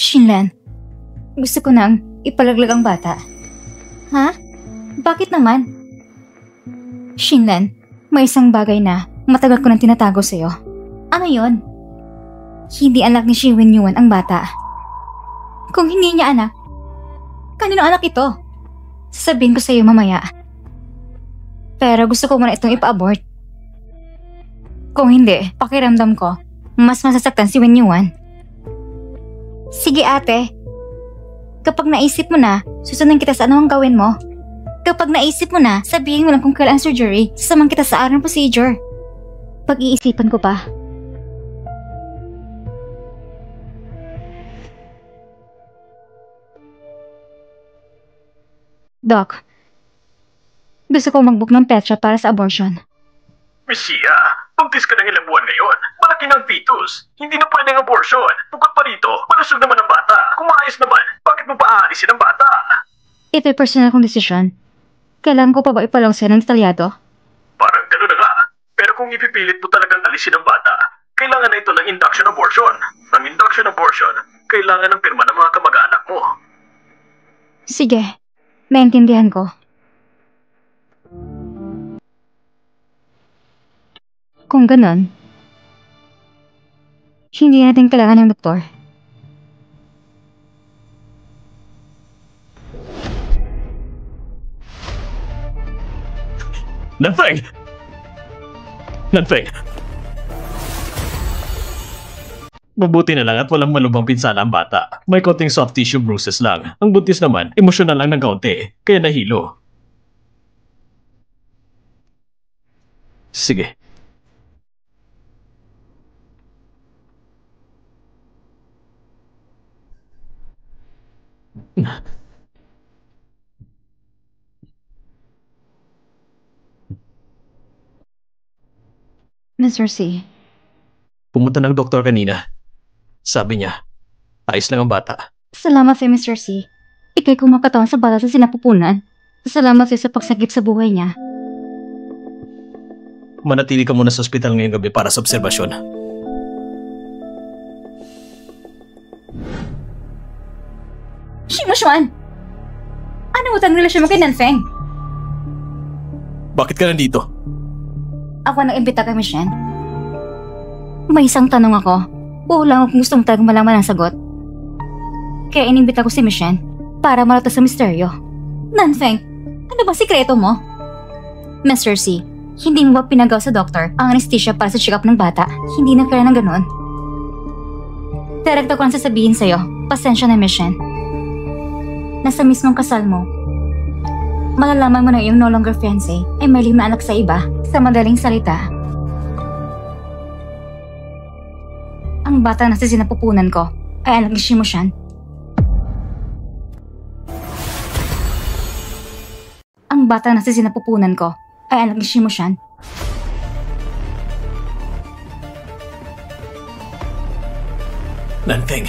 Shinlan, gusto ko nang ipalaglag ang bata. Ha? Bakit naman? Shinlan, may isang bagay na matagal ko nang tinatago sa'yo. Ano yon? Hindi anak ni Shi Wenyuan ang bata. Kung hindi niya anak, kanino anak ito? Sasabihin ko sa'yo mamaya. Pero gusto ko muna itong ipa-abort. Kung hindi, pakiramdam ko, mas masasaktan si Wenyuan. Sige ate. Kapag naisip mo na, susunod kita sa anumang gawin mo. Kapag naisip mo na, sabihin mo lang kung kailan surgery, sasamahan kita sa araw ng procedure. Pag-iisipan ko pa. Doc, gusto ko mag-book ng pet shop para sa abortion. Misia, buntis ka ng ilang buwan ngayon. Malaki ng fetus. Hindi na pwedeng abortion. Bukod pa rito, malusog naman ang bata. Kung maayos naman, bakit mo pa aalisin ang bata? Ito'y personal kong desisyon. Kailangan ko pa ba ipalawsan ng detalyado? Parang gano'n na nga. Pero kung ipipilit mo talagang alisin ang bata, kailangan na ito ng induction abortion. Ang induction abortion, kailangan ng pirma ng mga kamag-anak mo. Sige, naintindihan ko. Kung ganon, hindi natin kailangan ng doktor. Nanfeng! Nanfeng! Mabuti na lang at walang malubhang pinsala ang bata. May konting soft tissue bruises lang. Ang buntis naman, emosyonal lang ng kaunti, kaya nahilo. Sige. Mr. C. Pumunta ng doktor kanina. Sabi niya, ayos lang ang bata. Salamat sa'yo, Mr. C. Ika'y kumakatawan sa bata sa sinapupunan. Salamat sa'yo sa pagsagip sa buhay niya. Manatili ka muna sa ospital ngayong gabi para sa obserbasyon. Shimoshuan! Ano utang relasyon mo kay Nanfeng? Bakit ka nandito? Ako nag-imbita kay Michelle. May isang tanong ako. Lang kung gusto mo talagang malaman ang sagot. Kaya inimbita ko si Michelle para malutas sa misteryo. Nanfeng, ano ba sikreto mo? Mr. C, hindi mo ba pinagaw sa doktor ang anesthesia para sa check-up ng bata? Hindi na kaya ng ganon. Direkta ko lang sasabihin sa'yo, pasensya na Michelle. Nasa mismong kasal mo, malalaman mo na yung no longer fiancé ay may 5 anak sa iba. Sa madaling salita, ang bata na sa sinapupunan ko ay anak ni Shimoshan. Ang bata na sa sinapupunan ko ay anak ni Shimoshan. Nanfeng.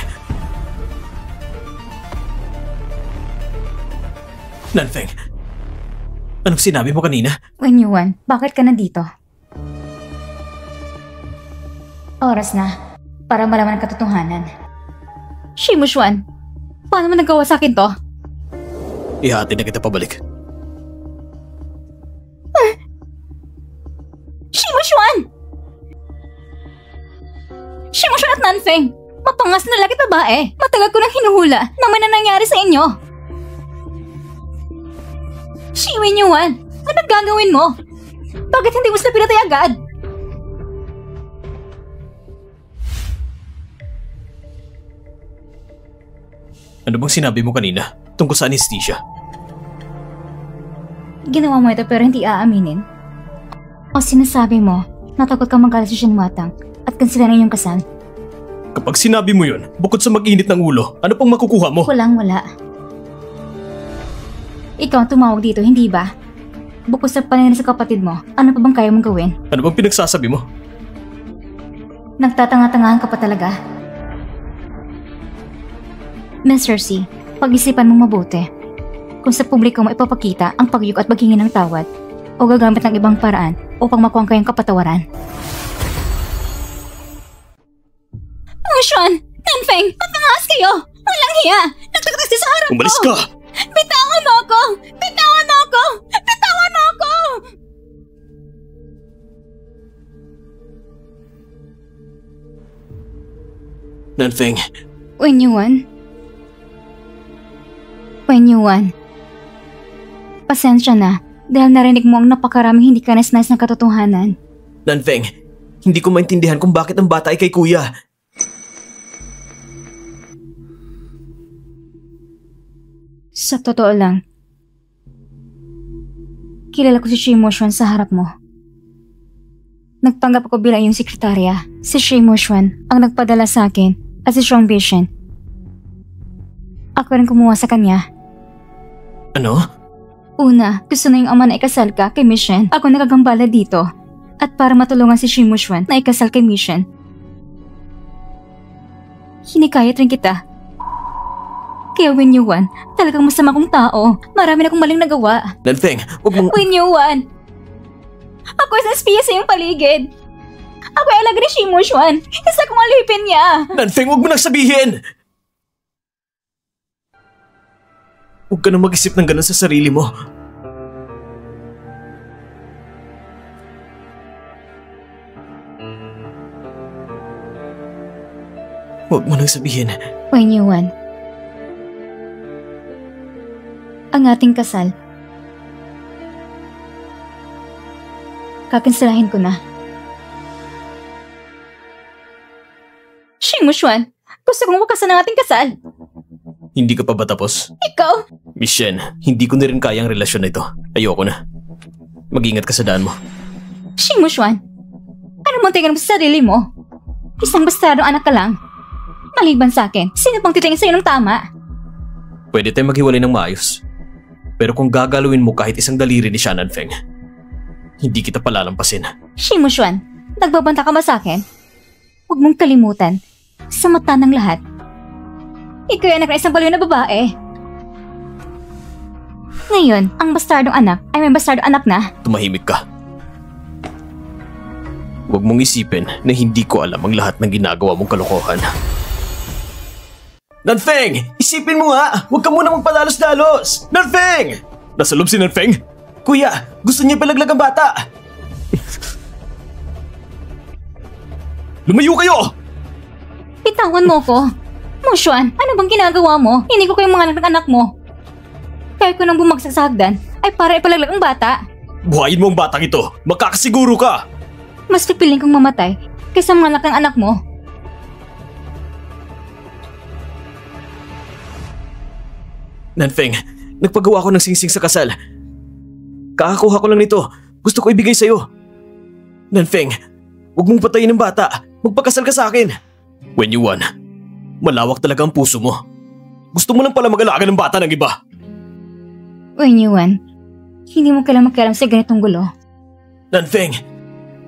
Nanfeng. Anong sinabi mo kanina? Wenyuan, bakit ka nandito? Oras na para malaman ang katotohanan. Shimoshuan, paano mo nagawa sa akin to? Ihati na kita pabalik. Shimoshuan! Shimoshuan at Nanfeng, mapangas na laki babae. Matagal ko nang hinuhula na may nangyari sa inyo. Shi Wenyuan, anong gagawin mo? Bakit hindi mo sila pinatay agad? Ano bang sinabi mo kanina tungkol sa anesthesia? Ginawa mo ito pero hindi aaminin? O sinasabi mo, natakot kang magalit si Shinmatang at kansilan iyong kasal? Kapag sinabi mo yun, bukod sa mag-init ng ulo, ano pang makukuha mo? Walang-wala. Ikaw ang tumawag dito, hindi ba? Bukod sa panina sa kapatid mo, ano pa bang kaya mong gawin? Ano bang pinagsasabi mo? Nagtatanga-tangahan ka pa talaga. Mr. C, pag-isipan mong mabuti. Kung sa publiko mo ipapakita ang pagyuk at paghingi ng tawad o gagamit ng ibang paraan upang makuha kayong kapatawaran. Sean! Nanfeng! Matangaas kayo! Walang hiya! Nagtataksi sa harap Umalis ko! ka! Bitawan mo ako! Bitawan mo ako! Bitawan mo ako! Nanfeng, Wen Yuan, pasensya na dahil narinig mo ang napakaraming hindi ka nais-nais na katotohanan. Nanfeng, hindi ko maintindihan kung bakit ang bata ay kay kuya. Sa totoo lang, kilala ko si Shimo Xuan sa harap mo. Nagpanggap ako bilang iyong sekretarya. Si Shimo Xuan ang nagpadala sa akin at si Strong Vision. Ako rin kumuha sa kanya. Ano? Una, gusto na yung ama na ikasal ka kay Mission. Ako nakagambala dito. At para matulungan si Shimo Xuan na ikasal kay Mission, hinikayat rin kita. Kaya Wen Yuan, talagang masama kong tao. Marami na akong maling nagawa. Nanfeng, huwag mong... Wen Yuan! Ako isang espiya sa iyong paligid. Ako ay alaga ni Shimo Xuan. Isa kong alipin niya. Nanfeng, huwag mo nang sabihin! Huwag ka nang mag-isip ng ganun sa sarili mo. Huwag mo nang sabihin. Wen Yuan, ang ating kasal, kakinsalahin ko na. Shimo Xuan, gusto kong wakasan ang ating kasal. Hindi ka pa ba tapos? Ikaw, Miss Shen, hindi ko na rin kaya ang relasyon na ito. Ayoko na. Mag-ingat ka sa daan mo. Shimo Xuan, ano mong tingin mo sa sarili mo? Isang bastardong anak ka lang. Maliban sa akin, sino pang titingin sa'yo ng tama? Pwede tayong maghiwalay ng maayos. Pero kung gagalawin mo kahit isang daliri ni Shannon Feng, hindi kita palalampasin. Shimo Xuan, nagbabanta ka ba sa akin? Huwag mong kalimutan, sa mata ng lahat, ikaw ay anak ng isang baliw na babae. Ngayon, ang bastardong anak ay may bastardong anak na. Tumahimik ka. Huwag mong isipin na hindi ko alam ang lahat ng ginagawa mong kalokohan. Nanfeng! Isipin mo nga! Huwag ka muna magpadalos-dalos! Nanfeng! Nasa loob si Nanfeng? Kuya, gusto niya palaglag ang bata! Lumayo kayo! Bitawan mo ko. Mo Xuan, ano bang ginagawa mo? Hindi ko kayong mga anak mo. Kaya ko nang bumagsak sa hagdan ay para ipalaglag ang bata. Buhayin mo ang batang ito! Makakasiguro ka! Mas pipiling kong mamatay kaysa mga anak mo. Nanfeng, nagpagawa ko ng singsing sa kasal. Kakakuha ko lang nito. Gusto ko ibigay sa'yo. Nanfeng, huwag mong patayin ng bata. Magpakasal ka sa akin. Wen Yuan, malawak talaga ang puso mo. Gusto mo lang pala mag-alaga ng bata ng iba. Wen Yuan, hindi mo kailangang makialam sa ganitong gulo. Nanfeng,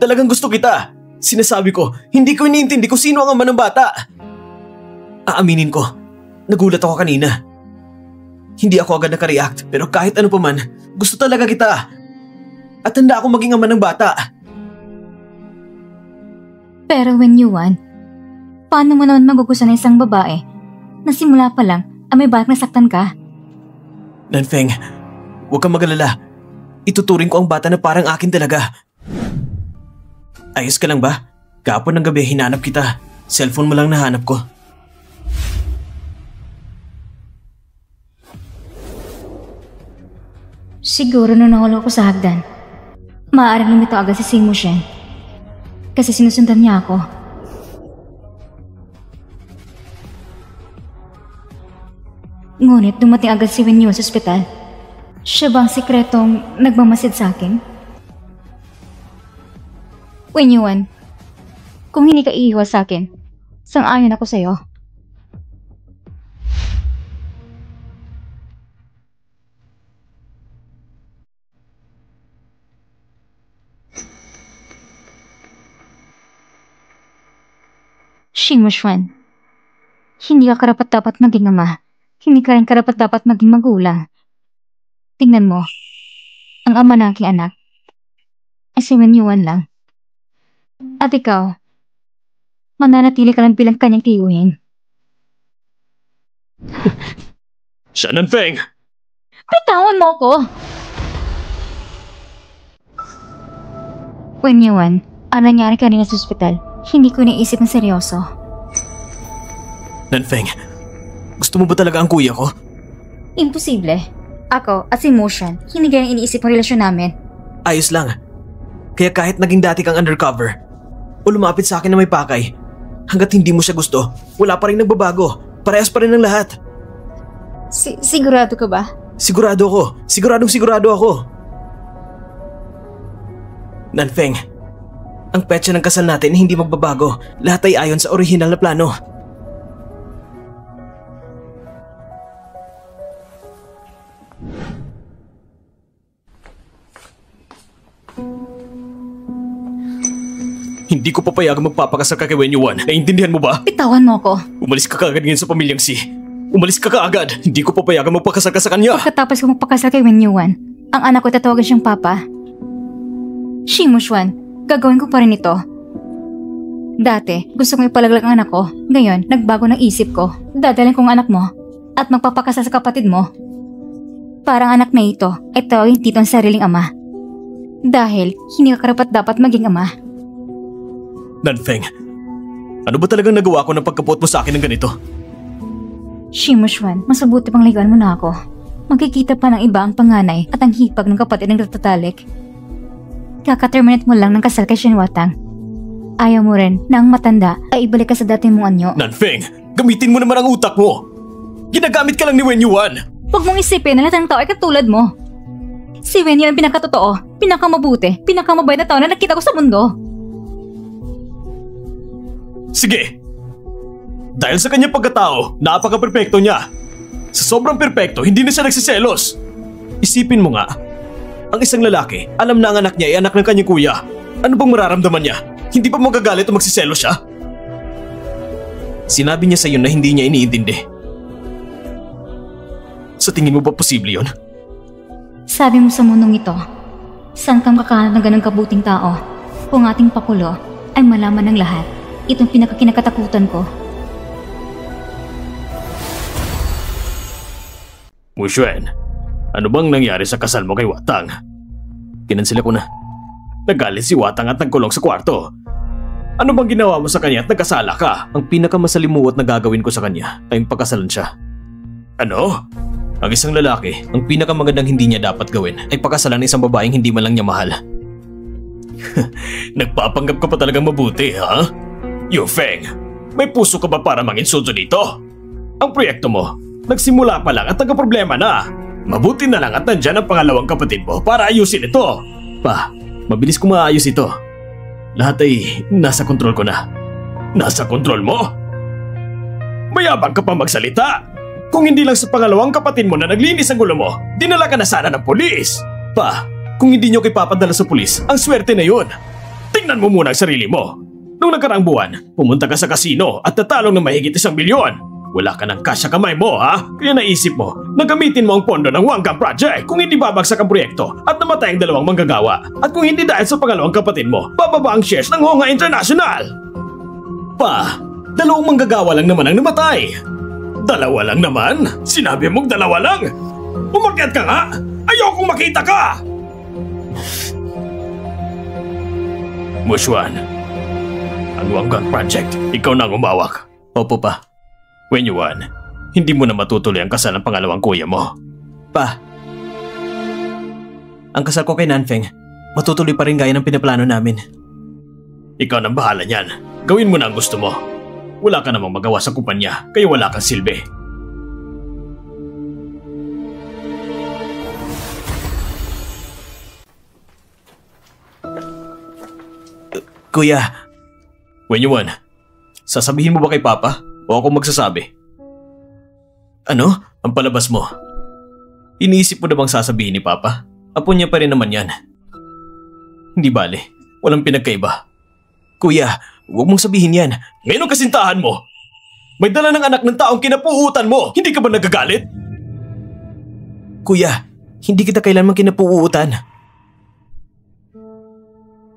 talagang gusto kita. Sinasabi ko, hindi ko iniintindi kung sino ang ama ng bata. Aaminin ko, nagulat ako kanina. Hindi ako agad nakareact, pero kahit ano pa man, gusto talaga kita. At handa ako maging ama ng bata. Pero Wen Yuan, paano mo naman magugustuhan ng isang babae na simula pa lang ay may balak nasaktan ka? Nanfeng, huwag kang mag-alala. Ituturing ko ang bata na parang akin talaga. Ayos ka lang ba? Kahapon ng gabi hinanap kita. Cellphone mo lang nahanap ko. Siguro nung nahulog ko sa hagdan, maaaring lumito agad si Shimo Xuan. Kasi sinusundan niya ako. Ngunit dumating agad si Wen Yuan sa ospital. Siya bang sikretong nagmamasid sa akin? Wen Yuan, kung hindi ka iiwas sa akin, sang-ayon ako sa'yo. Shimo Xuan, hindi ka karapat-dapat maging ama. Hindi ka rin karapat-dapat maging magulang. Tingnan mo, ang ama ng aking anak ay si Wen Yuan lang. At ikaw, mananatili ka lang bilang kanyang tiyuhin. Siya, Nanfeng! Bitawan mo ko! Wen Yuan, ang nangyari kanina sa ospital, hindi ko naisip ng seryoso. Nanfeng, gusto mo ba talaga ang kuya ko? Imposible. Ako at si Motion, hindi ganyan iniisip ang relasyon namin. Ayos lang. Kaya kahit naging dati kang undercover o lumapit sa akin na may pakay, hanggat hindi mo siya gusto, wala pa rin nagbabago. Parehas pa rin ang lahat. Sigurado ka ba? Sigurado ako. Sigurado ako. Nanfeng, ang petsa ng kasal natin hindi magbabago. Lahat ay ayon sa orihinal na plano. Hindi ko papayagang magpapakasal ka kay Wen Yuan. Naiintindihan mo ba? Bitawan mo ko. Umalis ka kaagad ngayon sa pamilyang Si. Umalis ka kaagad. Hindi ko papayagang magpakasal ka sa kanya. Pagkatapos ko magpakasal kay Wen Yuan, ang anak ko tatawagan siyang papa. Shimushuan, gagawin ko pa rin ito. Dati, gusto kong ipalaglag ang anak ko. Ngayon, nagbago ng isip ko. Dadalhin ko ang anak mo at magpapakasal sa kapatid mo. Parang anak na ito ay tawagin tito ang sariling ama. Dahil hindi ka karapat dapat maging ama. Nanfeng, ano ba talagang nagawa ko ng pagkapot mo sa akin ng ganito? Shimushuan, mas mabuti pang ligawan mo na ako. Magkikita pa ng iba ang panganay at ang hipag ng kapatid ng natatalik. Kaka-terminate mo lang ng kasal kay Shinwatang. Ayaw mo rin na ang matanda ay ibalik ka sa dati mong anyo. Nanfeng, gamitin mo naman ang utak mo. Ginagamit ka lang ni Wen Yuan. Huwag mong isipin na lahat ng tao ay katulad mo. Si Wen Yuan ang pinakatotoo, pinakamabuti, pinakamabait na tao na nakita ko sa mundo. Sige. Dahil sa kanyang pagkatao, napaka-perpekto niya. Sa sobrang perpekto, hindi na siya nagsiselos. Isipin mo nga, ang isang lalaki, alam na ang anak niya ay anak ng kanyang kuya. Ano bang mararamdaman niya? Hindi ba magagalit o magsiselos siya? Sinabi niya sa iyo na hindi niya iniintindi. Sa tingin mo ba posible yun? Sabi mo sa mundong ito, saan kang kakahanap ng ganang kabuting tao? Kung ating pakulo ay malaman ng lahat. Itong pinakakinakatakutan ko. Mushuen, ano bang nangyari sa kasal mo kay Watang? Kinansila ko na. Nagalit si Watang at nagkulong sa kwarto. Ano bang ginawa mo sa kanya at nagkasala ka? Ang pinakamasalimuot na gagawin ko sa kanya ay pagkasalan siya. Ano? Ang isang lalaki, ang pinakamagandang hindi niya dapat gawin ay pakasalan ng isang babaeng hindi man lang niya mahal. Nagpapanggap ka pa talagang mabuti, ha? Yufeng, may puso ka ba para manginsulto dito? Ang proyekto mo, nagsimula pa lang at nagka-problema na. Mabuti na lang at nandyan ang pangalawang kapatid mo para ayusin ito. Pa, mabilis ko maayos ito. Lahat ay nasa kontrol ko na. Nasa kontrol mo? Mayabang ka pa magsalita. Kung hindi lang sa pangalawang kapatid mo na naglinis ang gulo mo, dinala ka na sana ng pulis. Pa, kung hindi nyo ipapadala sa pulis, ang swerte na yun. Tingnan mo muna ang sarili mo. Nung nakaraang buwan, pumunta ka sa kasino at natalong ng mahigit 1 milyon. Wala ka ng cash sa kamay mo, ha? Kaya naisip mo na gamitin mo ang pondo ng Wangang Project kung hindi babagsak ang proyekto at namatay ang 2 manggagawa. At kung hindi dahil sa pangalawang kapatid mo, bababa ang shares ng Honga International. Pa, 2 manggagawa lang naman ang namatay. 2 lang naman? Sinabi mong 2 lang? Umakyat ka nga! Ayokong makita ka! Mushuan, ang Wangang Project, ikaw na ang umawak. Opo pa. Wen Yuan, hindi mo na matutuloy ang kasal ng pangalawang kuya mo. Pa, ang kasal ko kay Nanfeng, matutuloy pa rin gaya ng pinaplano namin. Ikaw nang bahala niyan. Gawin mo na ang gusto mo. Wala ka namang magawa sa kumpanya, kaya wala kang silbi. Kuya. Wen Yuan, sasabihin mo ba kay Papa? O ako magsasabi? Ano? Ang palabas mo? Iniisip mo na bang sasabihin ni Papa? Apo niya pa rin naman yan. Hindi bale, walang pinagkaiba. Kuya, huwag mong sabihin yan. Ngayon ang kasintahan mo. May dala ng anak ng taong kinapuutan mo. Hindi ka ba nagagalit? Kuya, hindi kita kailanman kinapuutan.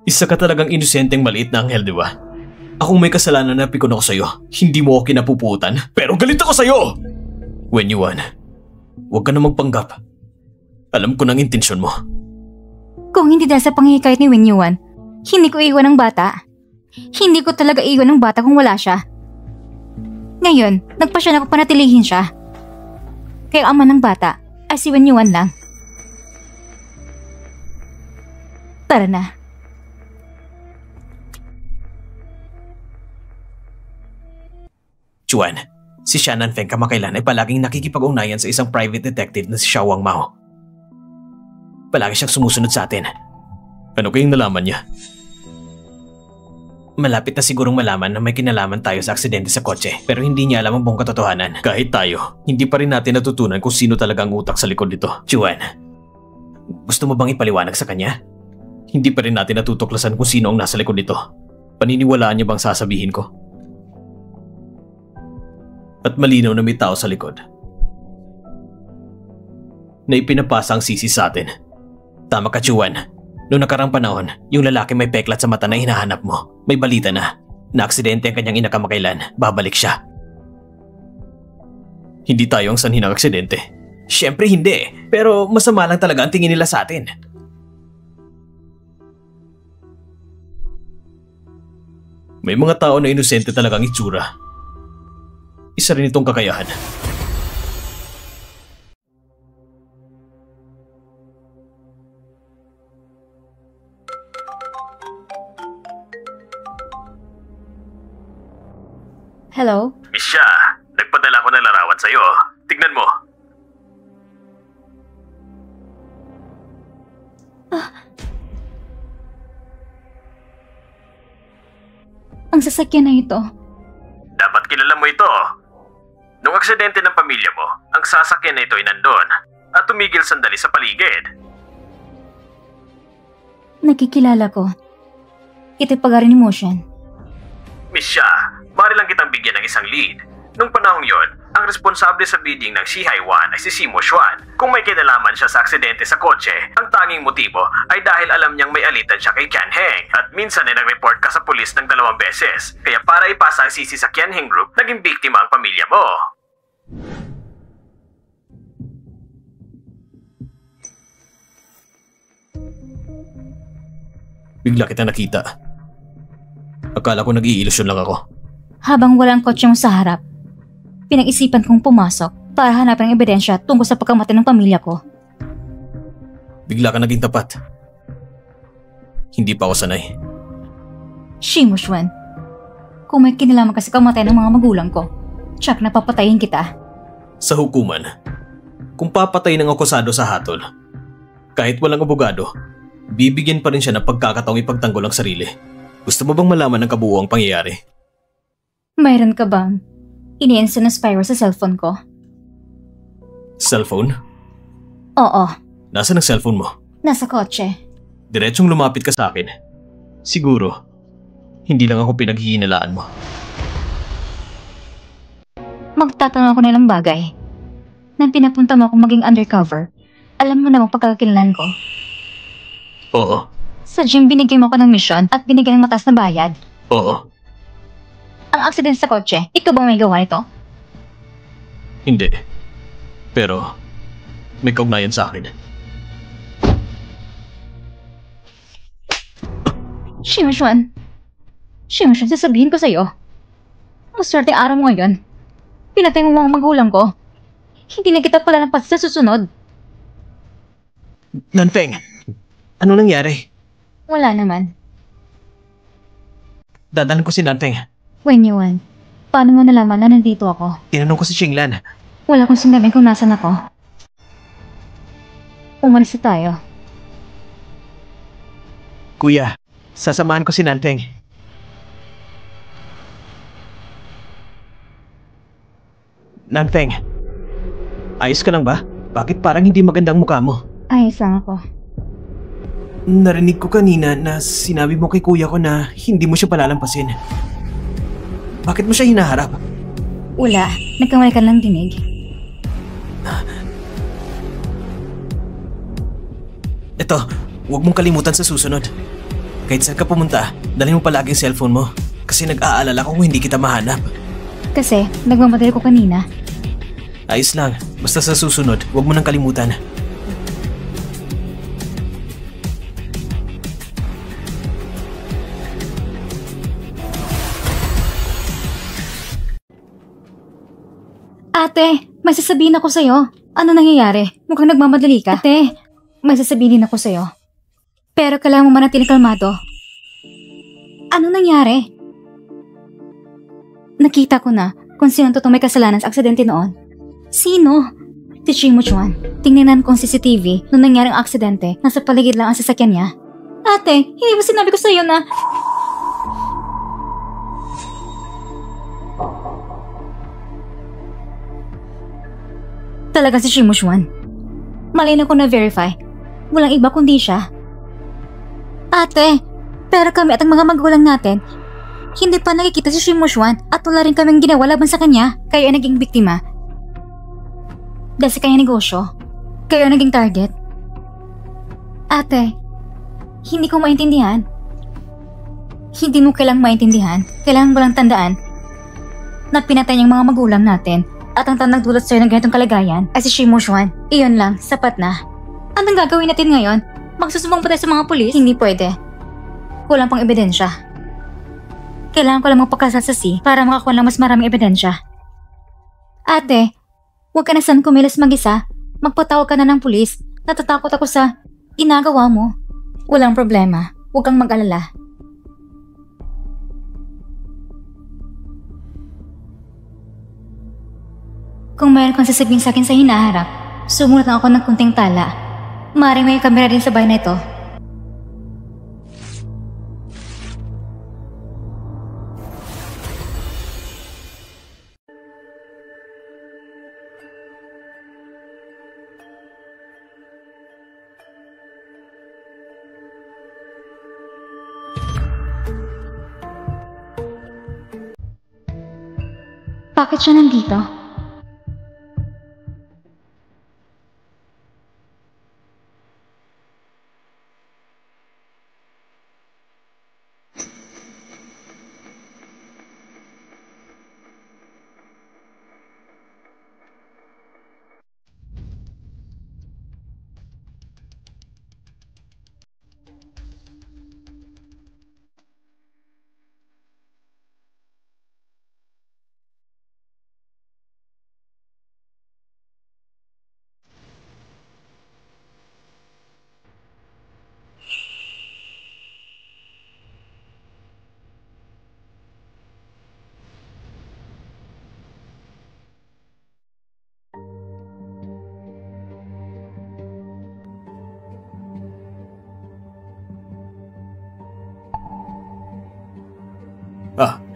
Isa ka talagang inosenteng maliit na anghel, di ba? Akong may kasalanan na pikon ako sa'yo. Hindi mo ako kinapuputan, pero galit ako sa'yo! Wen Yuan, huwag ka na magpanggap. Alam ko ng intensyon mo. Kung hindi dahil sa panghihikayat ni Wen Yuan, hindi ko iwan ang bata. Hindi ko talaga iwan ang bata kung wala siya. Ngayon, nagpasya na ako panatilihin siya. Kaya ama ng bata ay si Wen Yuan lang. Tara na. Chuan, si Shannon Feng kamakailan ay palaging nakikipag-ugnayan sa isang private detective na si Xiao Wang Mao. Palagi siyang sumusunod sa atin. Ano kayong nalaman niya? Malapit na sigurong malaman na may kinalaman tayo sa aksidente sa kotse pero hindi niya alam ang buong katotohanan. Kahit tayo, hindi pa rin natin natutunan kung sino talaga ang utak sa likod nito. Chuan, gusto mo bang ipaliwanag sa kanya? Hindi pa rin natin natutuklasan kung sino ang nasa likod nito. Paniniwalaan niya bang sasabihin ko? At malinaw na may tao sa likod na ipinapasa ang sisi sa atin. Tama ka, Chuan. Noong nakarang panahon, yung lalaki may peklat sa mata na hinahanap mo, may balita na aksidente ang kanyang ina kamakailan, babalik siya. Hindi tayo ang sanhi ng aksidente. Siyempre hindi, pero masama lang talaga ang tingin nila sa atin. May mga tao na inosente talagang itsura. Isa rin itong kakayahan. Hello? Misha, nagpadala ko ng larawan sa'yo. Tignan mo. Ang sasakyan na ito. Dapat kilala mo ito. Nung aksidente ng pamilya mo, ang sasakyan na ito ay nandun at tumigil sandali sa paligid. Nakikilala ko. Ito'y pag-aari ni Motion. Misha, maaari lang kitang bigyan ng isang lead. Nung panahong yon, ang responsable sa bidding ng Shihai-wan ay si Simo Xuan. Kung may kinalaman siya sa aksidente sa kotse, ang tanging motibo ay dahil alam niyang may alitan siya kay Qian Heng. At minsan ay nag-report ka sa pulis ng 2 beses. Kaya para ipasa ang sisi sa Qian Heng Group, naging biktima ang pamilya mo. Bigla kita nakita. Akala ko nag-iilusyon lang ako. Habang walang kotse mo sa harap, pinag-isipan kong pumasok para hanapin ang ebidensya tungkol sa pagkamatay ng pamilya ko. Bigla ka naging tapat. Hindi pa ako sanay. Shimo Xuan, kung may kinalaman ka sa kamatay ng mga magulang ko, tsak na papatayin kita. Sa hukuman, kung papatayin ng akusado sa hatol, kahit walang abogado, bibigyan pa rin siya ng pagkakataong ipagtanggol ang sarili. Gusto mo bang malaman ang kabuuang pangyayari? Mayroon ka bang ini-install na spyware sa cellphone ko? Cellphone? Oo, Nasaan ang cellphone mo? nasa kotse. Diretsong lumapit ka sa akin. Siguro, hindi lang ako pinaghihinalaan mo. Magtatanong ako ng ilang bagay. Nang pinapunta mo akong maging undercover, alam mo namang pagkakakilanlan ko. Oo. Sa gym binigyan mo ako ng misyon at binigyan ng mataas na bayad. Oo. Ang aksidente sa kotse, ikaw bang may gawa nito? Hindi. Pero, may kaugnayan sa akin. Shimo Xuan, sasabihin ko sa'yo. Maswerte araw mo ngayon. Pinatay mo mga magulang ko. Hindi na kita palalampas sa susunod. Nanfeng, ano nangyari? Wala naman. Dadalhan ko si Nanfeng. Wen Yuan, paano mo nalaman na nandito ako? Tinanong ko si Xinglan. Wala kong sinabi kung nasan ako. Umalis na tayo. Kuya, sasamahan ko si Nanfeng. Nanfeng, ayos ka lang ba? Bakit parang hindi magandang mukha mo? Ayos lang ako. Narinig ko kanina na sinabi mo kay kuya ko na hindi mo siya palalampasin. Bakit mo siya hinaharap? Wala, nagkamali ka lang dinig. Ito, huwag mong kalimutan sa susunod. Kahit saan ka pumunta, dalhin mo palagi ang cellphone mo. Kasi nag-aalala ko kung hindi kita mahanap. Kasi, nagmamadali ko kanina. Ayos lang. Basta sa susunod, huwag mo nang kalimutan. Ate, may sasabihin ako sa'yo. Ano nangyayari? Mukhang nagmamadali ka. Ate, may sasabihin din ako sa'yo. Pero kailangan mo manatiling kalmado. Ano nangyari? Nakita ko na kung sino totoong may kasalanan sa aksidente noon. Sino? Si Shimo Chuan. Tingnan ko ang CCTV nung nangyaring aksidente. Nasa paligid lang ang sasakyan niya. Ate, hindi ba sinabi ko sa'yo na... Talaga si Shimo Chuan. Malinaw ko na-verify. Walang iba kundi siya. Ate, pero kami at ang mga magulang natin, hindi pa nakikita si Shimo Chuan at wala rin kaming ginawa laban sa kanya. Kayo ay naging biktima. Dahil sa kanyang negosyo, kayo ay naging target. Ate, hindi ko maintindihan. Hindi mo kailangang maintindihan. Kailangan mo lang tandaan na pinatay niyang mga magulang natin at ang nagdulot sa'yo ng ganitong kalagayan ay si Shimo Chuan. Iyon lang, sapat na. Anong gagawin natin ngayon? Magsusumbong pa tayo sa mga pulis? Hindi pwede. Kulang pang ebidensya. Kailangan ko lang magpakasasasi para makakuha ng mas maraming ebidensya. Ate, huwag ka na saan kumilos mag-isa. Magpatawag ka na ng pulis. Natatakot ako sa ginagawa mo. Walang problema. Huwag kang mag-alala. Kung mayroon kang sasabihin sa akin sa hinaharap, sumulat lang ako ng kunting tala. Maaaring may kamera din sa bahay na ito. Bakit siya nandito?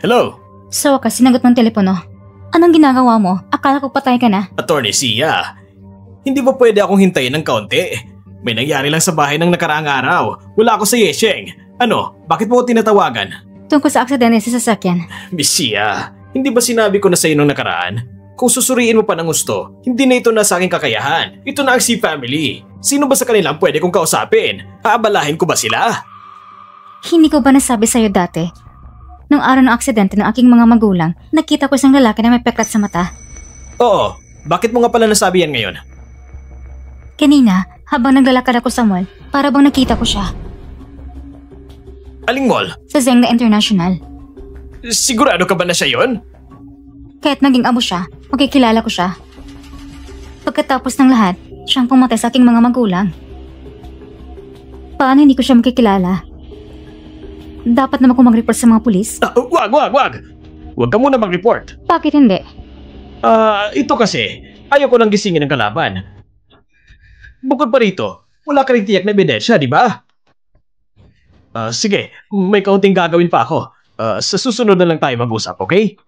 Hello? Sa wakas, sinagot mong telepono. Anong ginagawa mo? Akala ko patay ka na. Attorney Sia, hindi ba pwede akong hintayin ng kaunti? May nangyari lang sa bahay ng nakaraang araw. Wala ako sa Yesheng. Ano, bakit mo ko tinatawagan? Tungkol sa aksidente sa sasakyan. Miss Sia, hindi ba sinabi ko na sa iyo nung nakaraan? Kung susuriin mo pa ng gusto, hindi na ito na sa aking kakayahan. Ito na ang C-Family. Sino ba sa kanilang pwede kong kausapin? Aabalahin ko ba sila? Hindi ko ba nasabi sa'yo dati? Nung araw ng aksidente ng aking mga magulang, nakita ko isang lalaki na may peklat sa mata. Oo, bakit mo nga pala nasabi yan ngayon? Kanina, habang naglalakad ako sa mall, para bang nakita ko siya. Aling mall? Sa Zengda International. Sigurado ka ba na siya yun? Kahit maging amo siya, makikilala ko siya. Pagkatapos ng lahat, siyang pumatay sa aking mga magulang. Paano hindi ko siya makikilala? Dapat naman kong mag-report sa mga pulis? Wag! Huwag ka muna mag-report. Bakit hindi? Ito kasi, ayaw ko lang gisingin ng kalaban. Bukod pa rito, wala ka rin tiyak na ebidensya, di ba? Sige, may kaunting gagawin pa ako. Sa susunod na lang tayo mag-usap, okay?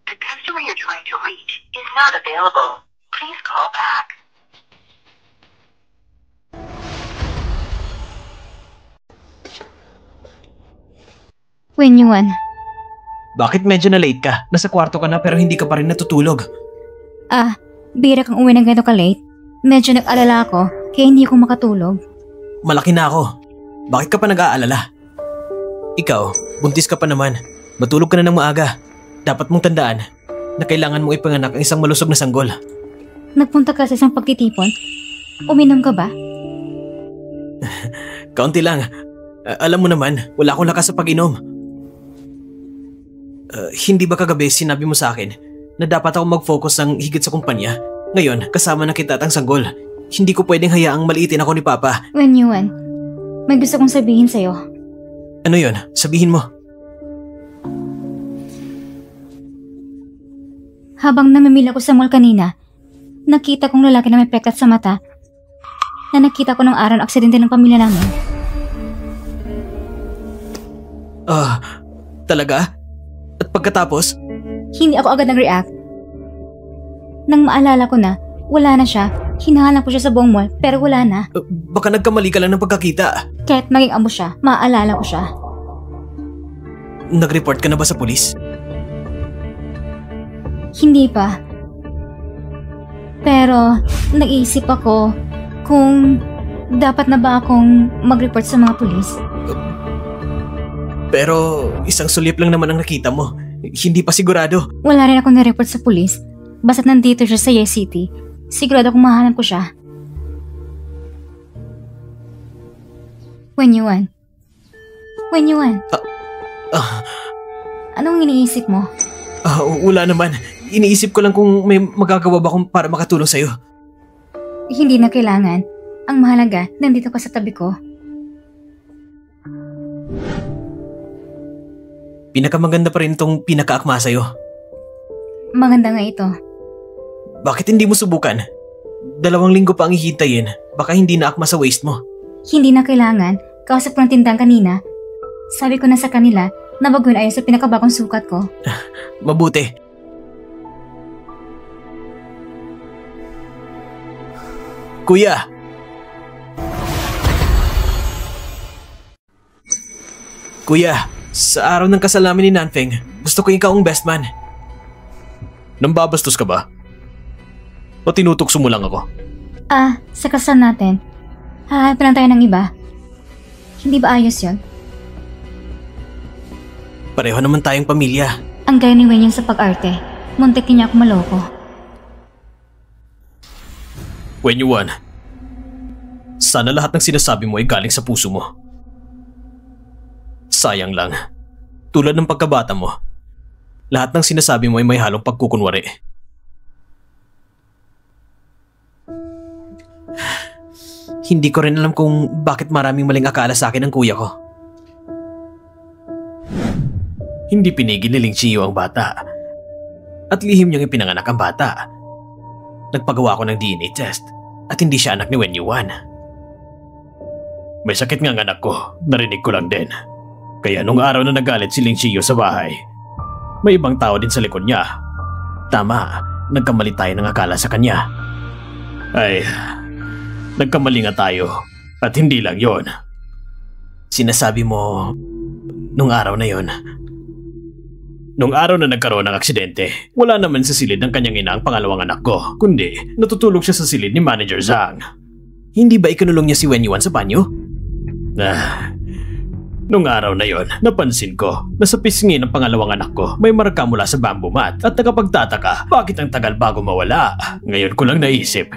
The customer you're trying to reach is not available. Please call back. Wen Yuan. Bakit medyo na late ka? Nasa kwarto ka na pero hindi ka pa rin natutulog. Bira kang uwi ng ganito ka-late. Medyo nag-alala ako, kaya hindi ako makatulog. Malaki na ako. Bakit ka pa nag-aalala? Ikaw, buntis ka pa naman. Matulog ka na ng maaga. Dapat mong tandaan na kailangan mong ipanganak ang isang malusog na sanggol. Nagpunta ka sa isang pagtitipon? Uminom ka ba? Kaunti lang. Alam mo naman, wala akong lakas sa pag-inom. Hindi ba kagabi sinabi mo sa akin na dapat ako mag-focus ng higit sa kumpanya? Ngayon, kasama na kita at ang sanggol. Hindi ko pwedeng hayaang maliitin ako ni Papa. Wenyuan, may gusto kong sabihin sa'yo. Ano yon? Sabihin mo. Habang namimila ko sa mall kanina, nakita kong lalaki na may peklat sa mata na nakita ko ng araw ng aksidente ng pamilya namin. Talaga? At pagkatapos? Hindi ako agad nag-react. Nang maalala ko na, wala na siya. Hinahanap ko siya sa buong mall, pero wala na. Baka nagkamali ka lang ng pagkakita. Kahit maging amo siya, maaalala ko siya. Nag-report ka na ba sa pulis? Hindi pa. Pero, nag-iisip ako kung dapat na ba akong mag-report sa mga pulis. Pero, isang sulyap lang naman ang nakita mo. Hindi pa sigurado. Wala rin akong na-report sa pulis. Basta't nandito siya sa Yes City, sigurado kung mahanap ko siya. Wenyuan. Anong iniisip mo? Wala naman. Iniisip ko lang kung may magagawa ba akong para makatulong sa'yo. Hindi na kailangan. Ang mahalaga, nandito ka sa tabi ko. Pinakamaganda pa rin itong pinakaakma sa'yo. Maganda nga ito. Bakit hindi mo subukan? 2 linggo pa ang hihintayin. Baka hindi na akma sa waist mo. Hindi na kailangan. Kausap ko ng tindang kanina. Sabi ko na sa kanila na baguhin ayon sa pinakabagong sukat ko. Mabuti. Kuya! Kuya, sa araw ng kasal namin ni Nanfeng, gusto ko ikaw ang best man. Nambabastos ka ba? O tinutokso mo lang ako? Sa kasal natin, hahanap lang tayo ng iba. Hindi ba ayos yun? Pareho naman tayong pamilya. Ang gaya ni Wenyang sa pag-arte. Muntik niya ako maloko. Wenyuan, sana lahat ng sinasabi mo ay galing sa puso mo. Sayang lang. Tulad ng pagkabata mo, lahat ng sinasabi mo ay may halong pagkukunwari. Hindi ko rin alam kung bakit maraming maling akala sa akin ng kuya ko. Hindi pinigil ni Ling Chiyo ang bata. At lihim niyang ipinanganak ang bata. Nagpagawa ko ng DNA test at hindi siya anak ni Wen Yuan. May sakit nga ang anak ko, narinig ko lang din. Kaya nung araw na nagalit si Ling Chiyo sa bahay, may ibang tao din sa likod niya. Tama, nagkamali tayo ng akala sa kanya. Ay, nagkamali nga tayo at hindi lang yon. Sinasabi mo, nung araw na yon. Nung araw na nagkaroon ng aksidente, wala naman sa silid ng kanyang ina ang pangalawang anak ko, kundi natutulog siya sa silid ni Manager Zhang. Hindi ba ikinulong niya si Wen Yuan sa banyo? Nung araw na yon, napansin ko na sa pisngi ng pangalawang anak ko may marka mula sa bamboo mat at nakapagtataka bakit ang tagal bago mawala. Ngayon ko lang naisip,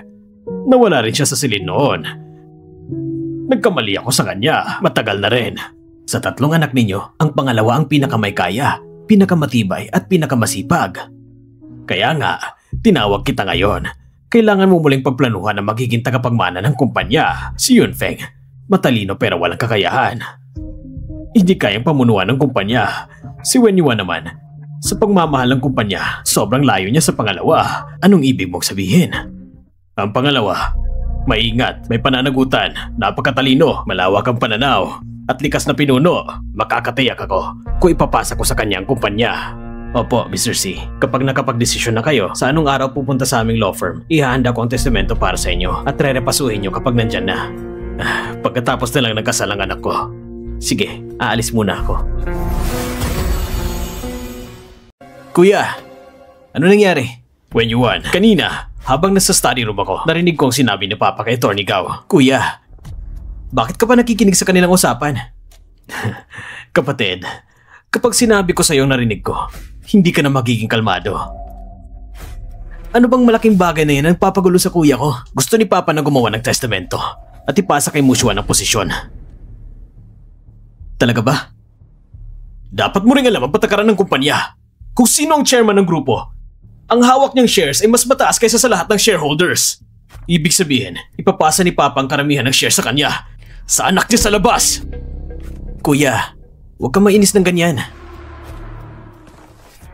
nawala rin siya sa silid noon. Nagkamali ako sa kanya, matagal na rin. Sa 3 anak ninyo, ang pangalawa ang pinakamay kaya, pinakamatibay at pinakamasipag. Kaya nga, tinawag kita ngayon. Kailangan mo muling pagplanuhan na magiging tagapagmana ng kumpanya. Si Yunfeng, matalino pero walang kakayahan. Hindi kayang pamunuan ng kumpanya. Si Wen Yuan naman, sa pagmamahal ng kumpanya, sobrang layo niya sa pangalawa. Anong ibig mong sabihin? Ang pangalawa, maingat, may pananagutan, napakatalino, malawak ang pananaw, at likas na pinuno. Makakatiyak ako kung ipapasa ko sa kanya ang kumpanya. Opo, Mr. C. Kapag nakapag-desisyon na kayo sa anong araw pupunta sa aming law firm, ihahanda ko ang testamento para sa inyo at rerepasuhin nyo kapag nandyan na. Pagkatapos na lang nagkasal ang anak ko. Sige, aalis muna ako. Kuya, ano nangyari? Wen Yuan, kanina, habang nasa study room ako, narinig ko ang sinabi ni Papa kay Atty. Gao. Kuya, bakit ka pa nakikinig sa kanilang usapan? Kapatid, kapag sinabi ko sa'yo narinig ko, hindi ka na magiging kalmado. Ano bang malaking bagay na yan ang papagulo sa kuya ko? Gusto ni Papa na gumawa ng testamento at ipasa kay Mushwan ang posisyon. Talaga ba? Dapat mo rin alam ang patakaran ng kumpanya. Kung sino ang chairman ng grupo, ang hawak niyang shares ay mas mataas kaysa sa lahat ng shareholders. Ibig sabihin, ipapasa ni Papa ang karamihan ng shares sa kanya, sa anak niya sa labas. Kuya, huwag kang mainis ng ganyan.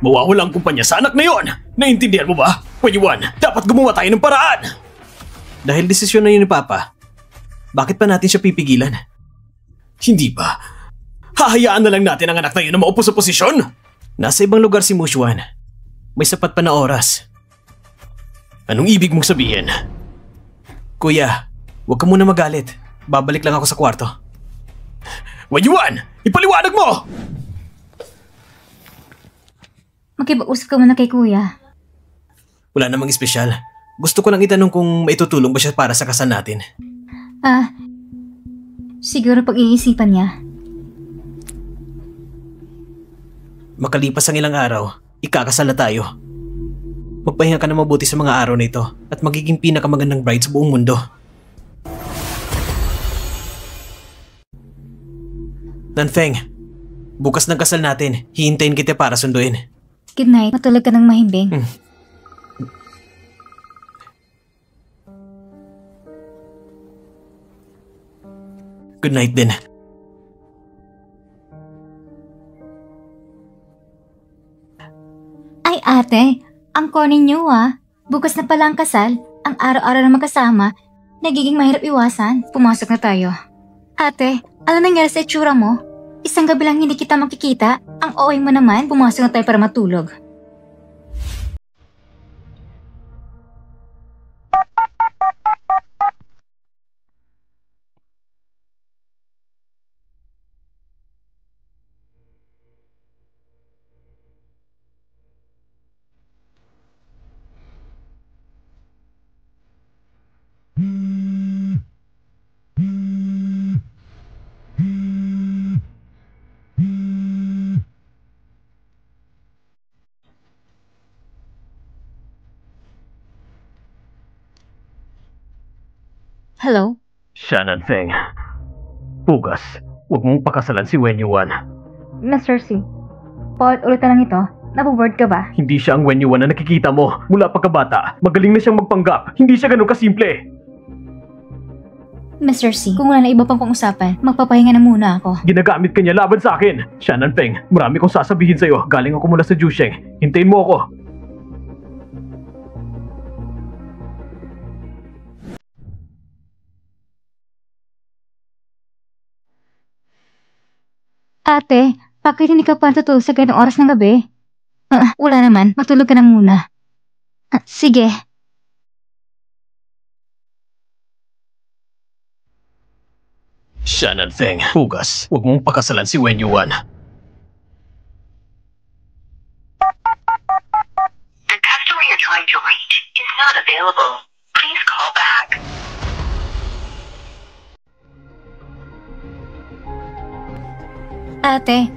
Mawawala ang kumpanya sa anak na yon. Naiintindihan mo ba? Wenyuan, dapat gumawa tayo ng paraan. Dahil desisyon na yun ni Papa, bakit pa natin siya pipigilan? Hindi ba? Hahayaan na lang natin ang anak na yun na maupo sa posisyon? Nasa ibang lugar si Mushwan. May sapat pa na oras. Anong ibig mong sabihin? Kuya, huwag ka muna magalit. Babalik lang ako sa kwarto. Wenyuan! Ipaliwanag mo! Makipag-usap ka muna kay kuya. Wala namang espesyal. Gusto ko lang itanong kung maitutulong ba siya para sa kasal natin. Siguro pag-iisipan niya. Makalipas ang ilang araw, ikakasal na tayo. Magpahinga ka na mabuti sa mga araw na ito at magiging pinakamagandang bride sa buong mundo. Nanfeng, bukas ng kasal natin, hihintayin kita para sunduin. Good night. Matulog ka ng mahimbing. Good night din. Ay ate, ang corny niyo Bukas na pala ang kasal, ang araw-araw na magkasama, nagiging mahirap iwasan. Pumasok na tayo. Ate, ano nangyari sa itsura mo? Isang gabi lang hindi kita makikita. Ang OA mo naman, pumasok na tayo para matulog. Hello? Siya, Nanfeng. Bukas, huwag mong pakasalan si Wenyuan. Mr. C, paulit-ulit na lang ito. Naboboard ka ba? Hindi siya ang Wenyuan na nakikita mo. Mula pagkabata, magaling na siyang magpanggap. Hindi siya ganun kasimple. Mr. C, kung wala na iba pang pang-usapan, magpapahinga na muna ako. Ginagamit ka niya laban sa akin. Siya, Nanfeng, marami kong sasabihin sa'yo. Galing ako mula sa Jusheng. Hintayin mo ako. Ate, bakit hindi ka pa natutulog sa ganong oras ng gabi? Wala naman, matulog ka na muna. Sige. Siya, Nanfeng. Bukas, huwag mong pakasalan si Wenyuan. The customer you're trying to reach is not available. Please call back. Ate,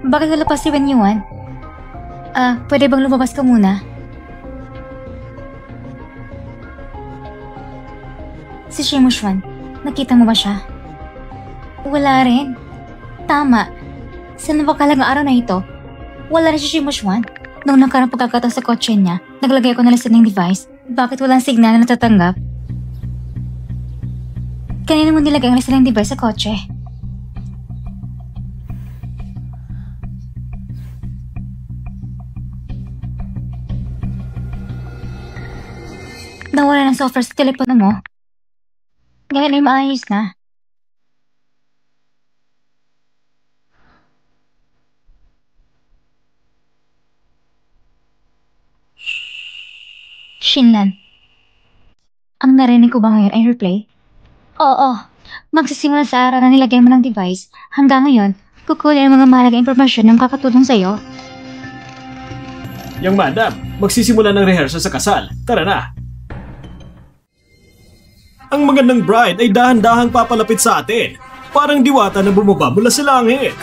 bakit wala pa si Wenyuan? Pwede bang lumabas ka muna? Si Shimushwan, nakita mo ba siya? Wala rin. Tama. Sa napakalagang araw na ito, wala rin si Shimushwan. Nung nakarang pagkakataon sa kotse niya, naglagay ako ng listening device. Bakit walang signal na natatanggap? Kanina mo nilagay ang listening device sa kotse? Nawala ng software sa telepono mo. Ngayon ay maayos na. Shinlan, ang narinig ko ba ngayon ay replay? Oo. Magsisimula sa araw na nilagay mo ng device. Hanggang ngayon, kukunin ang mga mahalagang impormasyon ng kakatulong sa'yo. Young madam, magsisimula ng rehearsal sa kasal. Tara na! Ang magandang bride ay dahan-dahang papalapit sa atin. Parang diwata na bumaba mula sa langit.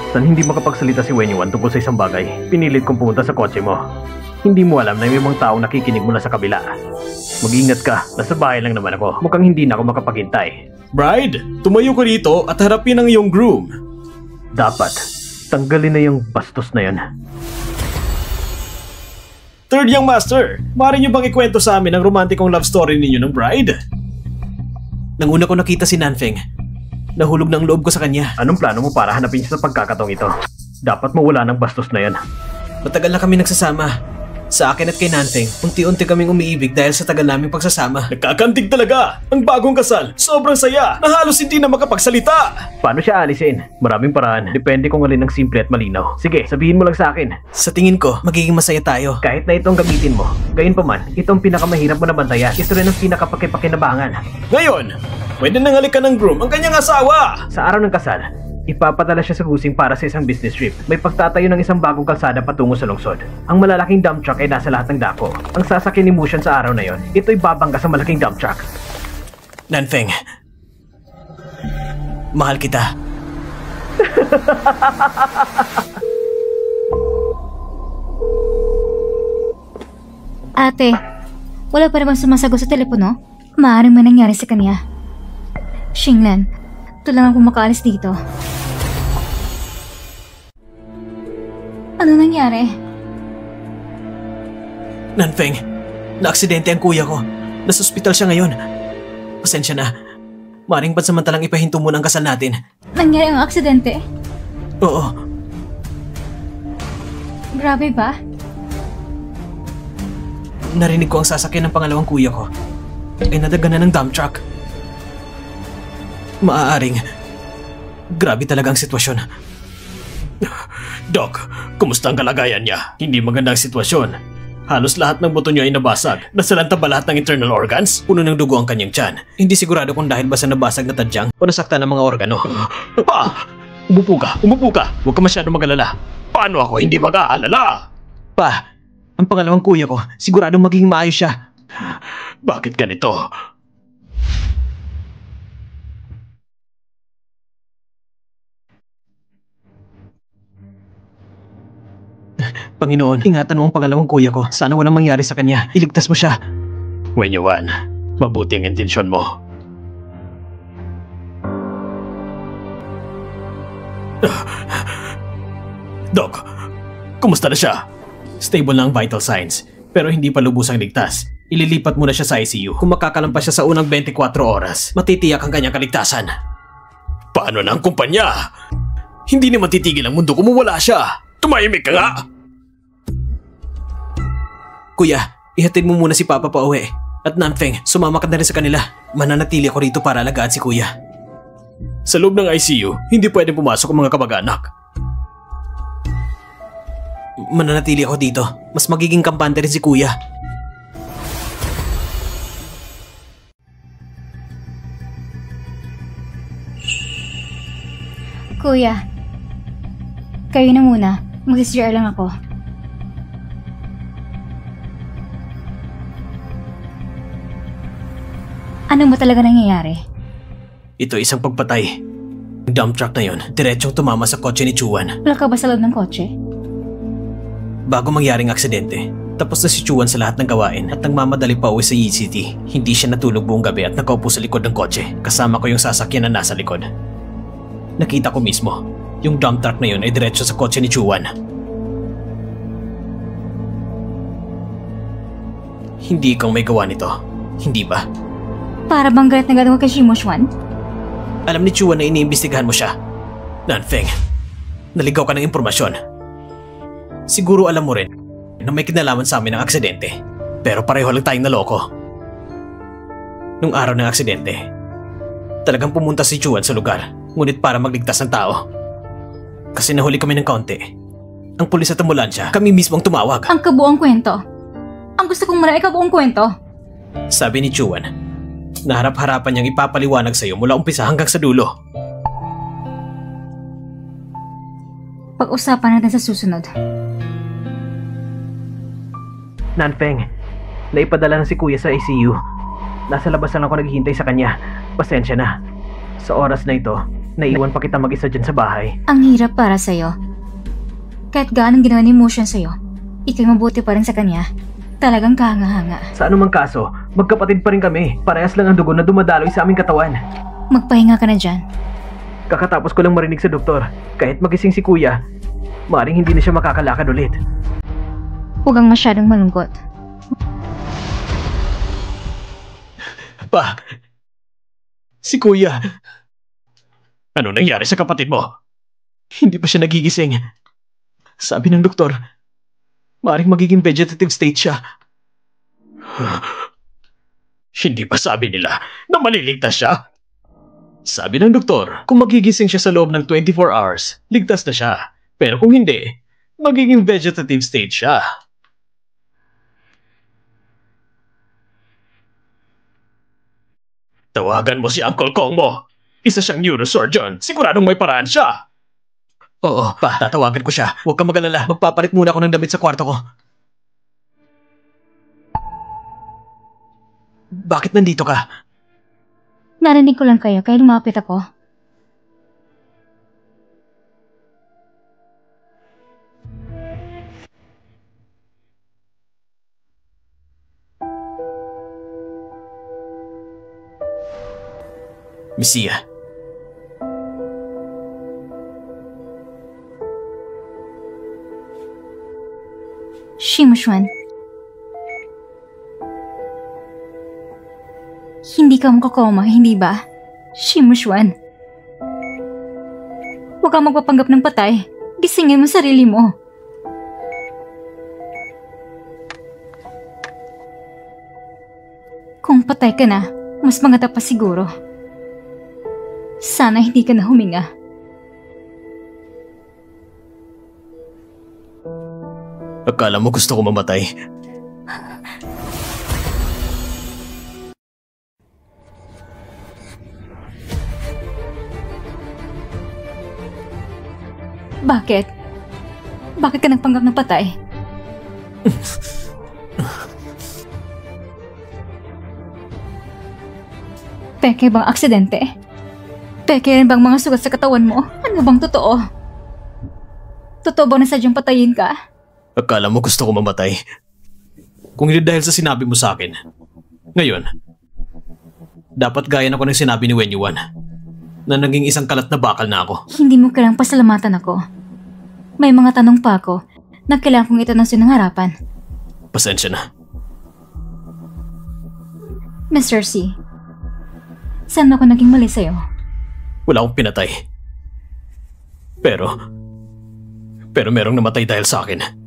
San hindi makapagsalita si Wen Yuan tungkol sa isang bagay, pinilit kong pumunta sa kotse mo. Hindi mo alam na may mga taong nakikinig mula sa kabila. Mag-ingat ka, nasa bahay lang naman ako. Mukhang hindi na ako makapaghintay. Bride, tumayo ko dito at harapin ang iyong groom. Dapat, tanggalin na yung bastos na yun. Third young master, maaari niyo bang ikwento sa amin ang romantikong love story ninyo ng bride? Nang una ko nakita si Nanfeng, nahulog ng loob ko sa kanya. Anong plano mo para hanapin siya sa pagkakataong ito? Dapat mawala ng bastos na yan. Matagal na kami nagsasama. Sa akin at kay Nanfeng, unti-unti kaming umiibig dahil sa tagal naming pagsasama. Nagkakantig talaga! Ang bagong kasal, sobrang saya na halos hindi na makapagsalita! Paano siya alisin? Maraming paraan. Depende kung alin ang simple at malinaw. Sige, sabihin mo lang sa akin. Sa tingin ko, magiging masaya tayo. Kahit na itong gamitin mo. Gayunpaman, itong pinakamahirap mo na bantayan. Ito rin ang pinakapakipakinabangan. Ngayon, pwede nang halikan ng groom ang kanyang asawa! Sa araw ng kasal, ipapadala siya sa Gusing para sa isang business trip. May pagtatayo ng isang bagong kalsada patungo sa lungsod. Ang malalaking dump truck ay nasa lahat ng dako. Ang sasakyan ni Mushan sa araw na yon, ito'y babangga sa malaking dump truck. Nanfeng, mahal kita. Ate, wala pa namang sumasagot sa telepono? Maaaring may nangyari sa kanya. Xinglan, tulungan kong makaalis dito. Ano nangyari? Nanfeng, na-aksidente ang kuya ko. Nasa ospital siya ngayon. Pasensya na. Maring pansamantalang ipahinto muna ang kasal natin. Nangyari ang aksidente? Oo. Grabe ba? Narinig ko ang sasakyan ng pangalawang kuya ko ay nadaganan ng dump truck. Maaaring grabe talaga ang sitwasyon. Doc, kumusta ang kalagayan niya? Hindi magandang sitwasyon. Halos lahat ng buto niya ay nabasag. Nasalanta ba lahat ng internal organs? Puno ng dugo ang kanyang tiyan. Hindi sigurado kung dahil ba sa nabasag na tadyang o nasaktan ng mga organo. Pa! Umupo ka! Umupo ka! Huwag ka masyado mag-alala. Paano ako hindi mag-aalala? Pa, ang pangalawang kuya ko, siguradong magiging maayos siya. Bakit ganito? Panginoon, ingatan mo ang pangalawang kuya ko. Sana walang mangyari sa kanya. Iligtas mo siya. Wen Yuan, mabuti ang intensyon mo. Doc, kumusta na siya? Stable na ang vital signs, pero hindi pa lubusang ligtas. Ililipat muna siya sa ICU. Kung makakalampas siya sa unang 24 oras, matitiyak ang kanyang kaligtasan. Paano na ang kumpanya? Hindi naman titigil ang mundo kung wala siya. Tumahimik ka nga! Kuya, ihatid mo muna si Papa pa uwi. At Nanfeng, sumama ka na rin sa kanila. Mananatili ako rito para alagaan si Kuya. Sa loob ng ICU, hindi pwedeng pumasok ang mga kamag-anak. Mananatili ako dito. Mas magiging kampante rin si Kuya. Kuya, kayo na muna. Mag-CR lang ako. Ano ba talaga nangyayari? Ito isang pagpatay. Ang dump truck na yon, diretsong tumama sa kotse ni Chuan. Wala ka ba sa loob ng kotse? Bago mangyaring aksidente, tapos na si Chuan sa lahat ng gawain at nagmamadali pa uwi sa Yi City. Hindi siya natulog buong gabi at nakaupo sa likod ng kotse. Kasama ko yung sasakyan na nasa likod. Nakita ko mismo, yung dump truck na yon ay diretso sa kotse ni Chuan. Hindi ikaw may gawa nito, hindi ba? Para bang galit na galit mo kay Shimo Xuan? Alam ni Chuan na iniimbestigahan mo siya. Nanfeng, naligaw ka ng impormasyon. Siguro alam mo rin na may kinalaman sa amin ng aksidente. Pero pareho lang tayong naloko. Nung araw ng aksidente, talagang pumunta si Chuan sa lugar, ngunit para magligtas ng tao. Kasi nahuli kami ng kaunti. Ang pulis at ambulansya, kami mismo ang tumawag. Ang kabuong kwento. Ang gusto kong marinig kabuong kwento. Sabi ni Chuan, na harap-harapan niyang ipapaliwanag sa iyo mula umpisa hanggang sa dulo. Pag-usapan natin sa susunod. Nanfeng, naipadala na si Kuya sa ICU. Nasa labas lang ako naghihintay sa kanya. Pasensya na. Sa oras na ito, Naiwan pa kita mag-isa dyan sa bahay. Ang hirap para sa'yo. Kahit gaano ginawa ni Motion sa'yo, ikay mabuti pa rin sa kanya. Talagang kahanga-hanga. Sa anumang kaso, magkapatid pa rin kami. Parehas lang ang dugo na dumadaloy sa aming katawan. Magpahinga ka na dyan. Kakatapos ko lang marinig sa doktor, kahit magising si kuya, maaaring hindi na siya makakalakad ulit. Huwag kang masyadong malungkot. Pa! Si kuya! Ano nangyari sa kapatid mo? Hindi pa siya nagigising. Sabi ng doktor, maaaring magiging vegetative state siya. Hindi pa sabi nila na maliligtas siya? Sabi ng doktor, kung magigising siya sa loob ng 24 hours, ligtas na siya. Pero kung hindi, magiging vegetative state siya. Tawagan mo si Uncle Kong mo. Isa siyang neurosurgeon. Siguradong may paraan siya. Oo, pa, tatawagan ko siya. Huwag kang mag-alala. Magpapalit muna ako ng damit sa kwarto ko. Bakit nandito ka? Narinig ko lang kayo kaya lumapit ako. Misia. Shimushuan. Hindi ka makakoma, hindi ba? Shimushuan. Huwag kang magpapanggap ng patay. Gisingin mo sarili mo. Kung patay ka na, mas maganda pa siguro. Sana hindi ka na huminga. Akala mo gusto ko mamatay? Bakit? Bakit ka nagpanggap ng patay? Peke bang aksidente? Peke rin bang mga sugat sa katawan mo? Ano bang totoo? Totoo ba na sadyang patayin ka? Akala mo gusto ko mamatay? Kung hindi dahil sa sinabi mo sa akin. Ngayon, dapat gaya ako ng sinabi ni Wen Yuan na naging isang kalat na bakal na ako. Hindi mo kailangang pasalamatan ako. May mga tanong pa ako na kailangan kong itanong ng harapan. Pasensya na. Mr. C, saan ako naging mali sa'yo? Wala akong pinatay. Pero merong namatay dahil sa akin.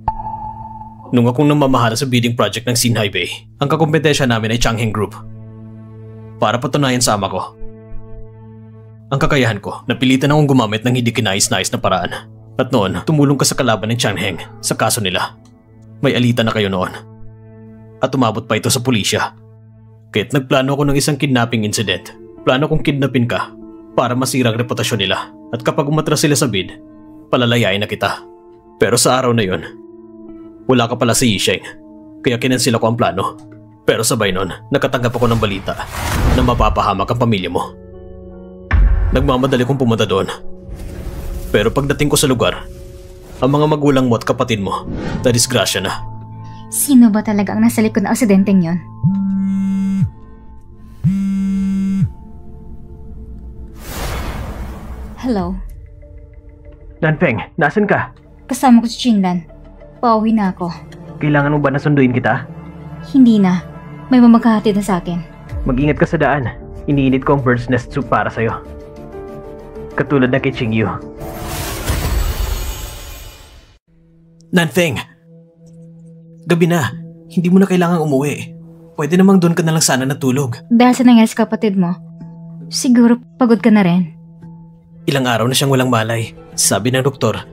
Nung akong namamahala sa bidding project ng Xinhai Bay, ang kakompetensya namin ay Changheng Group. Para patunayan sa ama ko ang kakayahan ko, napilitan akong gumamit ng hindi kinais-nais na paraan. At noon, tumulong ka sa kalaban ng Changheng sa kaso nila. May alitan na kayo noon. At umabot pa ito sa pulisya. Kaya't nagplano ako ng isang kidnapping incident. Plano kong kidnapin ka para masira ang reputasyon nila. At kapag umatras sila sa bid, palalayain na kita. Pero sa araw na yon, wala ka pala sa Yisheng. Kaya kinansila ko ang plano. Pero sabay nun, nakatanggap ako ng balita na mapapahamak ang pamilya mo. Nagmamadali kong pumunta doon. Pero pagdating ko sa lugar, ang mga magulang mo at kapatid mo, na-disgrasya na. Sino ba talaga ang nasa likod ng aksidenteng yon? Hello? Nanfeng, nasan ka? Kasama ko si Chinlan. Pauwi na ako. Kailangan mo ba na sunduin kita? Hindi na. May mamaghahatid na sa akin. Mag-ingat ka sa daan. Iniinit ko ang bird's nest soup para sa'yo. Katulad na kay Qingyu. Nanfeng! Gabi na. Hindi mo na kailangang umuwi. Pwede namang doon ka na lang sana natulog. Dahil sa nangyari sa kapatid mo, siguro pagod ka na rin. Ilang araw na siyang walang malay. Sabi ng doktor,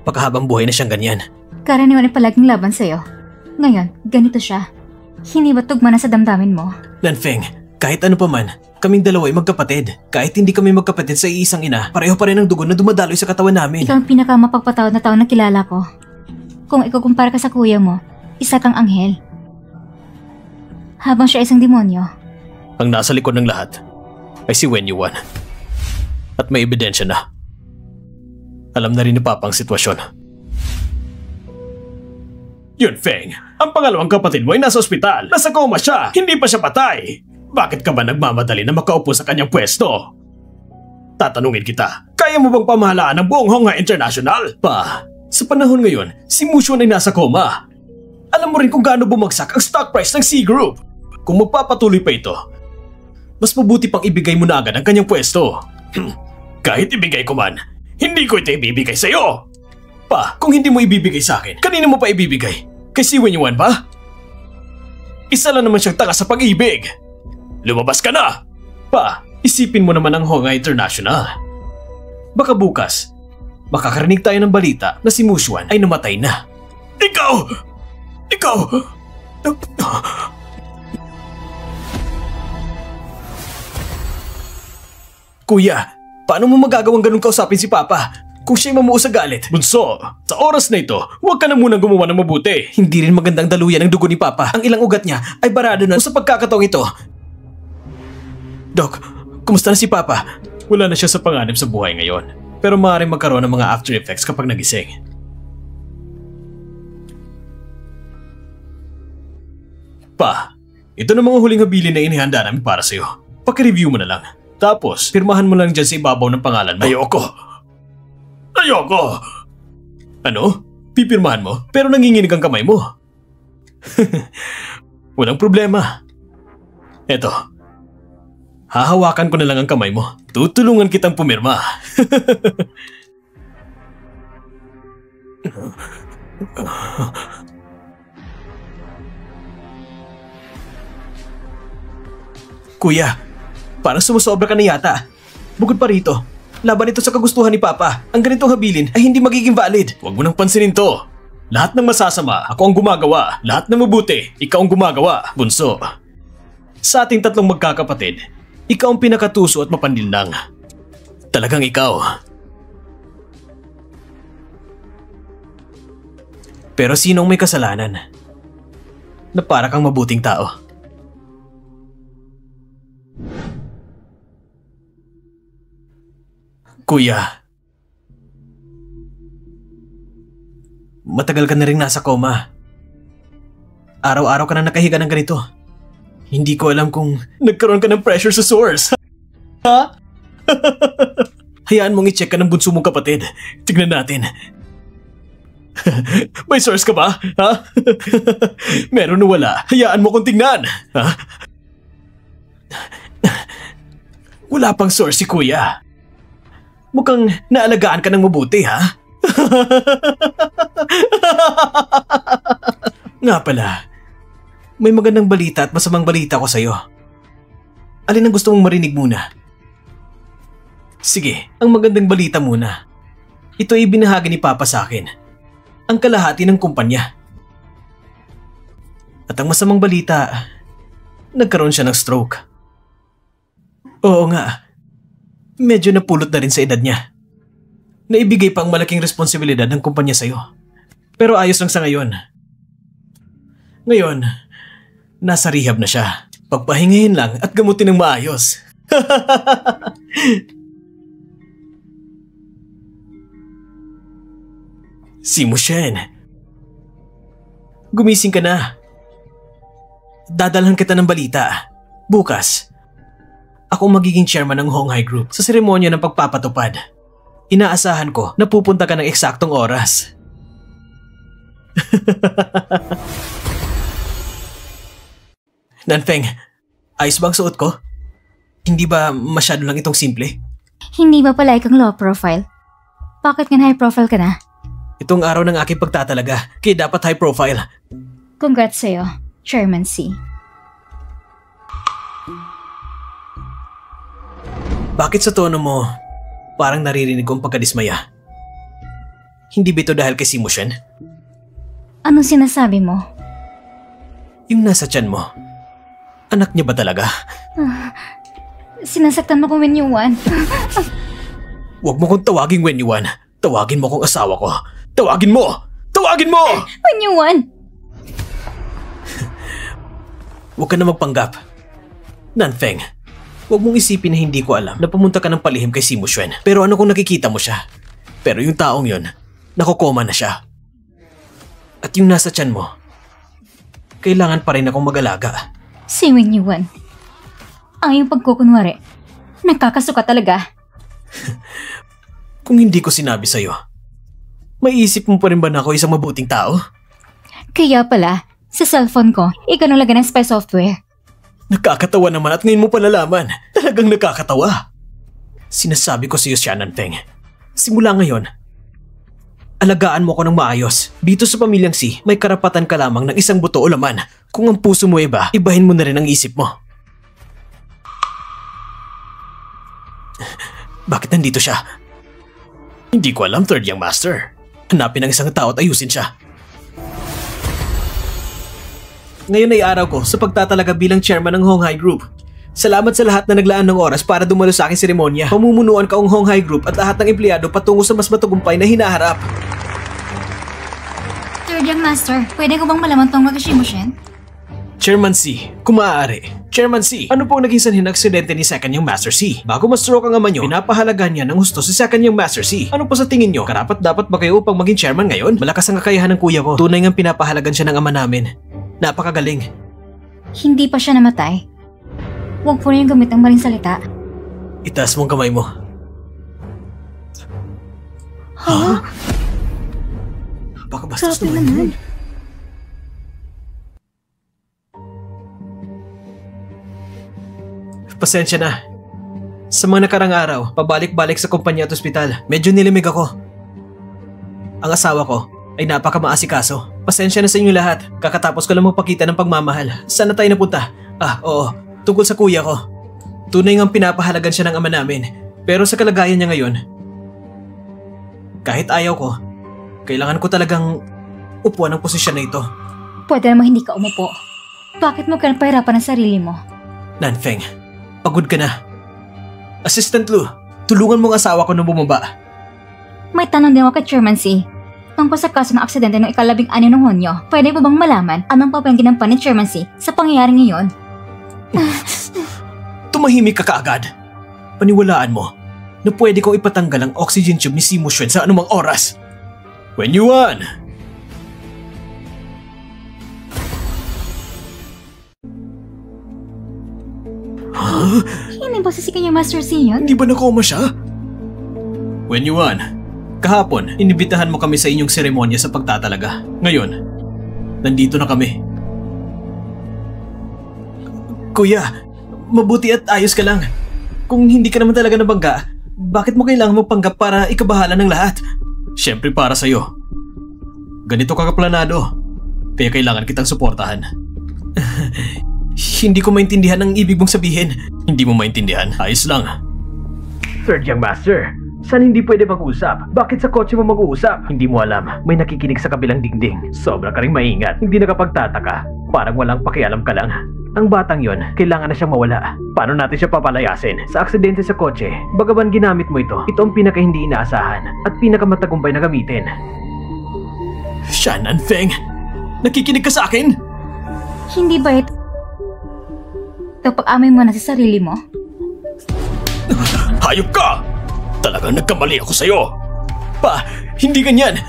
pagkahabang buhay na siyang ganyan. Karaniwan ay palaging laban sa'yo. Ngayon, ganito siya. Hindi ba tugma na sa damdamin mo? Nanfeng, kahit ano pa man, kaming dalawa ay magkapatid. Kahit hindi kami magkapatid sa iisang ina, pareho pa rin ang dugo na dumadaloy sa katawan namin. Ikaw ang pinakamapagpatawad na tao na kilala ko. Kung ikukumpara ka sa kuya mo, isa kang anghel. Habang siya isang demonyo. Ang nasa likod ng lahat ay si Wen Yuan. At may ebidensya na. Alam na rin ni Papa ang sitwasyon. Yun, Feng. Ang pangalawang kapatid mo ay nasa ospital. Nasa coma siya. Hindi pa siya patay. Bakit ka ba nagmamadali na makaupo sa kanyang pwesto? Tatanungin kita, kaya mo bang pamahalaan ang buong Honghai International? Pa, sa panahon ngayon, si Mushon ay nasa coma. Alam mo rin kung gaano bumagsak ang stock price ng C Group. Kung magpapatuloy pa ito, mas mabuti pang ibigay mo na agad ang kanyang pwesto. Kahit ibigay ko man, hindi ko ito ibibigay sa'yo. Pa, kung hindi mo ibibigay sa akin, kanino mo pa ibibigay? Kay si Wenyuan ba? Isa lang naman siyang tanga sa pag-ibig. Lumabas ka na! Pa, isipin mo naman ang Honghai International. Baka bukas, makakarinig tayo ng balita na si Mushuan ay namatay na. Ikaw! Kuya, paano mo magagawang ganun kausapin si Papa? Kung siya'y mamuo sa galit. Bunso, sa oras na ito, huwag ka na munang gumawa ng mabuti. Hindi rin magandang daluyan ang dugo ni Papa. Ang ilang ugat niya ay barado na sa pagkakataong ito. Doc, kumusta na si Papa? Wala na siya sa panganib sa buhay ngayon. Pero maaaring magkaroon ng mga after effects kapag nagising. Pa, ito na mga huling habilin na inihanda namin para sa'yo. Paki-review mo na lang. Tapos, pirmahan mo lang dyan sa ibabaw ng pangalan mo. Ayoko! Ano? Pipirmahan mo? Pero nanginginig ang kamay mo. Walang problema. Eto. Hahawakan ko na lang ang kamay mo. Tutulungan kitang pumirma. Kuya, parang sumusobra ka na yata. Bukod pa rito, laban ito sa kagustuhan ni Papa. Ang ganitong habilin ay hindi magiging valid. Huwag mo nang pansinin to. Lahat ng masasama, ako ang gumagawa. Lahat ng mabuti, ikaw ang gumagawa. Bunso, sa ating tatlong magkakapatid, ikaw ang pinakatuso at mapanlinlang. Talagang ikaw. Pero sinong may kasalanan na para kang mabuting tao? Kuya, matagal ka na rin nasa coma. Araw-araw ka na nakahiga ng ganito. Hindi ko alam kung nagkaroon ka ng pressure sa source. Ha? Hayaan mong i-check ka ng bunso mong kapatid. Tignan natin. May source ka ba? Ha? Meron o wala? Hayaan mo kong tignan. Ha? Wala pang source si Kuya. Mukhang naalagaan ka ng mabuti, ha? Nga pala, may magandang balita at masamang balita ko sa'yo. Alin ang gusto mong marinig muna? Sige, ang magandang balita muna. Ito ay binahagi ni Papa sa akin. Ang kalahati ng kumpanya. At ang masamang balita, nagkaroon siya ng stroke. Oo nga. Medyo napulot na rin sa edad niya. Naibigay pa ang malaking responsibilidad ng kumpanya sa'yo. Pero ayos lang sa ngayon. Ngayon, nasa rehab na siya. Pagpahingahin lang at gamutin ng maayos. Si Mushen. Gumising ka na. Dadalhan kita ng balita. Bukas, ako magiging chairman ng Honghai Group sa seremonya ng pagpapatupad. Inaasahan ko na pupunta ka ng eksaktong oras. Nanfeng, ayos ba ang suot ko? Hindi ba masyado lang itong simple? Hindi ba pala ikang low profile? Bakit nga high profile ka na? Itong araw ng aking pagtatalaga, kaya dapat high profile. Congrats sa'yo, Chairman C. Bakit sa tono mo, parang naririnig ko ang pagkadismaya? Hindi ba ito dahil kay si Mushen? Anong sinasabi mo? Yung nasa tiyan mo, anak niya ba talaga? Sinasaktan mo kong Wenyuan. Huwag mo kong tawagin Wenyuan. Tawagin mo kong asawa ko. Tawagin mo! Tawagin mo! Wenyuan! Huwag ka na magpanggap. Nanfeng, Huwag mong isipin na hindi ko alam na pumunta ka ng palihim kay Si Muxuan. Pero ano kung nakikita mo siya? Pero yung taong yon, nakokoma na siya. At yung nasa tiyan mo, kailangan pa rin akong mag-alaga. Si Wen Yuan. Ang iyong pagkukunwari, nakakasuka talaga. Kung hindi ko sinabi sa'yo, maiisip mo pa rin ba na ako isang mabuting tao? Kaya pala, sa cellphone ko, ikaw nang lagyan ng spy software. Nakakatawa naman at ngayon mo palalaman. Talagang nakakatawa. Sinasabi ko sa'yo, Shannon Feng. Simula ngayon, alagaan mo ko ng maayos. Dito sa pamilyang Si, may karapatan ka lamang ng isang buto o laman. Kung ang puso mo iba, ibahin mo na rin ang isip mo. Bakit nandito siya? Hindi ko alam, Third Young Master. Hanapin ang isang tao at ayusin siya. Ngayon ay araw ko sa pagtatalaga bilang chairman ng Honghai Group. Salamat sa lahat na naglaan ng oras para dumalo sa aking seremonya. Pamumunuan ka ang Honghai Group at lahat ng empleyado patungo sa mas matagumpay na hinaharap. Third Young Master, pwede ko bang malaman tungkol kay Si Muxuan? Chairman Si, kung maaari. Chairman Si, ano po ang naging sanhin ng aksidente ni Second Young Master Si? Bago ma-stroke ang ama nyo, pinapahalagan niya ng husto si Second Young Master Si. Ano po sa tingin nyo? Karapat dapat ba kayo upang maging chairman ngayon? Malakas ang kakayahan ng kuya ko. Tunay ngang pinapahalagan siya ng ama namin. Napakagaling. Hindi pa siya namatay. Huwag po rin gamit ang maling salita. Itaas mong kamay mo. Ha? Baka bastos Grabe naman yun. Pasensya na. Sa mga nakarang araw, pabalik-balik sa kumpanya at ospital, medyo nilimig ako. Ang asawa ko ay napakamaasikaso. Pasensya na sa inyo lahat. Kakatapos ko lang magpakita ng pagmamahal. Saan na tayo napunta? Oo. Tungkol sa kuya ko. Tunay ngang pinapahalagan siya ng ama namin. Pero sa kalagayan niya ngayon, kahit ayaw ko, kailangan ko talagang upuan ang posisyon na ito. Pwede naman hindi ka umupo. Bakit mo kailangang pahirapan ang sarili mo? Nanfeng, pagod ka na. Assistant Lu, tulungan mo ang asawa ko na bumaba. May tanong din ako kay Chairman Si. Tungkol sa kaso ng aksidente noong ika-16 ng Hunyo, pwede ba bang malaman anong papel ginampan ni Chairman Si sa pangyayari ngayon? Tumahimik ka kaagad. Paniwalaan mo na pwede kong ipatanggal ang oxygen tube ni Si Muxuan sa anumang oras. Wen Yuan! Hindi ba si kanya Master Si yun? Hindi ba nakoma siya? Wen Yuan, kahapon, inibitahan mo kami sa inyong seremonya sa pagtatalaga. Ngayon, nandito na kami. Kuya, mabuti at ayos ka lang. Kung hindi ka naman talaga nabangga, bakit mo kailangan magpanggap para ikabahala ng lahat? Siyempre para sa'yo. Ganito ka kaplanado, kaya kailangan kitang suportahan. Hindi ko maintindihan ang ibig mong sabihin. Hindi mo maintindihan? Ayos lang. Third Young Master, saan hindi pwede mag-usap? Bakit sa kotse mo mag-uusap? Hindi mo alam, may nakikinig sa kabilang dingding. Sobra ka ring maingat, hindi nakapagtataka. Parang walang pakialam ka lang. Ang batang yon, kailangan na siyang mawala. Paano natin siya papalayasin? Sa aksidente sa kotse, bagaman ginamit mo ito, ito ang pinaka hindi inaasahan at pinakamatagumpay na gamitin. Shannon Feng, nakikinig ka sa akin? Hindi ba ito pag-amay mo na sa sarili mo? Hayop ka! Talagang nagkamali ako sa'yo. Pa, hindi ganyan.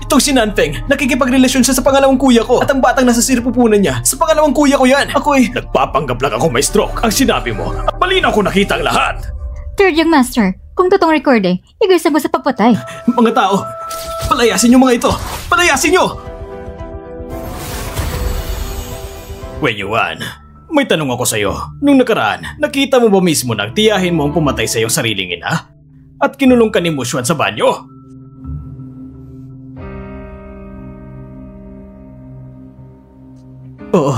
Itong si Nanfeng, nakikipagrelasyon siya sa pangalawang kuya ko. At ang batang nasa siripupunan niya, sa pangalawang kuya ko yan. Ako'y nagpapanggap lang ako may stroke. Ang sinabi mo, at malinaw ko nakita ang lahat. Third Young Master, kung totoong recording, igaysan mo sa pagpatay. Mga tao, palayasin niyo mga ito. Palayasin niyo! Wen Yuan, may tanong ako sa'yo. Nung nakaraan, nakita mo ba mismo nang tiyahin mo ang pumatay sa iyong sariling ina? At kinulong ka ni Muxuan sa banyo? Oo.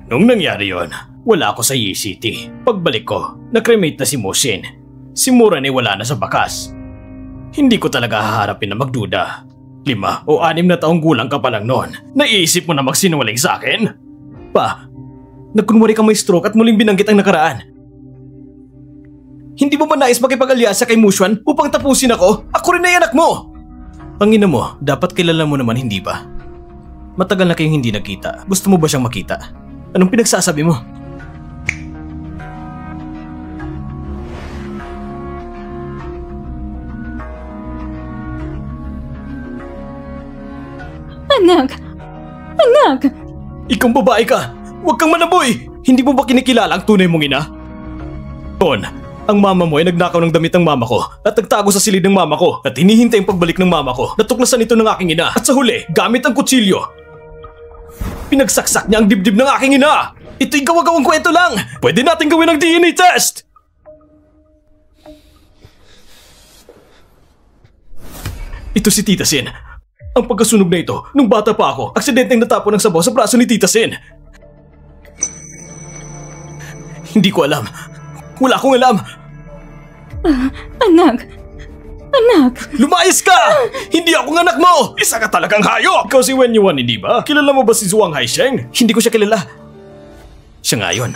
Nung nangyari yon, wala ako sa Yi City. Pagbalik ko, nakremate na si Muxin. Si Muran ay wala na sa bakas. Hindi ko talaga haharapin na magduda. 5 o 6 na taong gulang ka pa lang noon. Naiisip mo na magsinungaling sa akin? Pa, nagkunwari ka may stroke at muling binanggit ang nakaraan. Hindi mo ba nais makipag-alyasa kay Muxuan upang tapusin ako? Ako rin ay anak mo! Ang ina mo, dapat kilala mo naman hindi ba? Matagal na kayong hindi nagkita. Gusto mo ba siyang makita? Anong pinagsasabi mo? Anak! Anak! Ikaw babae ka! Huwag kang manaboy! Hindi mo ba kinikilala ang tunay mong ina? Ton, ang mama mo ay nagnakaw ng damit ng mama ko at nagtago sa silid ng mama ko at hinihintay ang pagbalik ng mama ko. Natuklasan ito ng aking ina at sa huli, gamit ang kutsilyo, pinagsaksak niya ang dibdib ng aking ina! Ito'y gawa-gawang kwento lang! Pwede natin gawin ang DNA test! Ito si Tita Sin. Ang pagkasunog na ito, nung bata pa ako, aksidenteng natapon ng sabaw sa braso ni Tita Sin. Hindi ko alam. Wala akong alam. Anak! Anak! Lumayas ka! Hindi ako ng anak mo! Isa ka talagang hayop! Ikaw si Wen Yuan, hindi ba? Kilala mo ba si Zhuang Haisheng? Hindi ko siya kilala. Siya nga yun.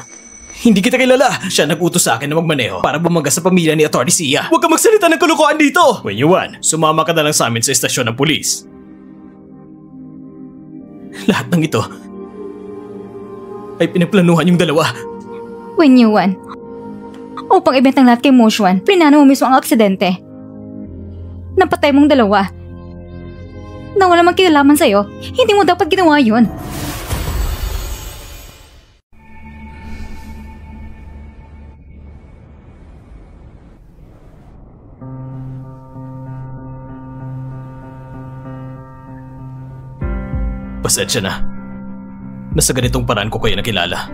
Hindi kita kilala. Siya nag-utos sa akin na magmaneho para bumaga sa pamilya ni Atty. Sia. Huwag ka magsalita ng kalokohan dito! Wen Yuan, sumama ka na lang sa amin sa estasyon ng pulis. Lahat ng ito ay pinagplanuhan yung dalawa. Wen Yuan, upang ibentang lahat kay Mo Xuan, plinano mo mismo ang aksidente. Napatay mong dalawa. Na wala magkinalaman sa'yo, hindi mo dapat ginawa yun. Pasensya na. Nasa ganitong paraan ko kayo nakilala.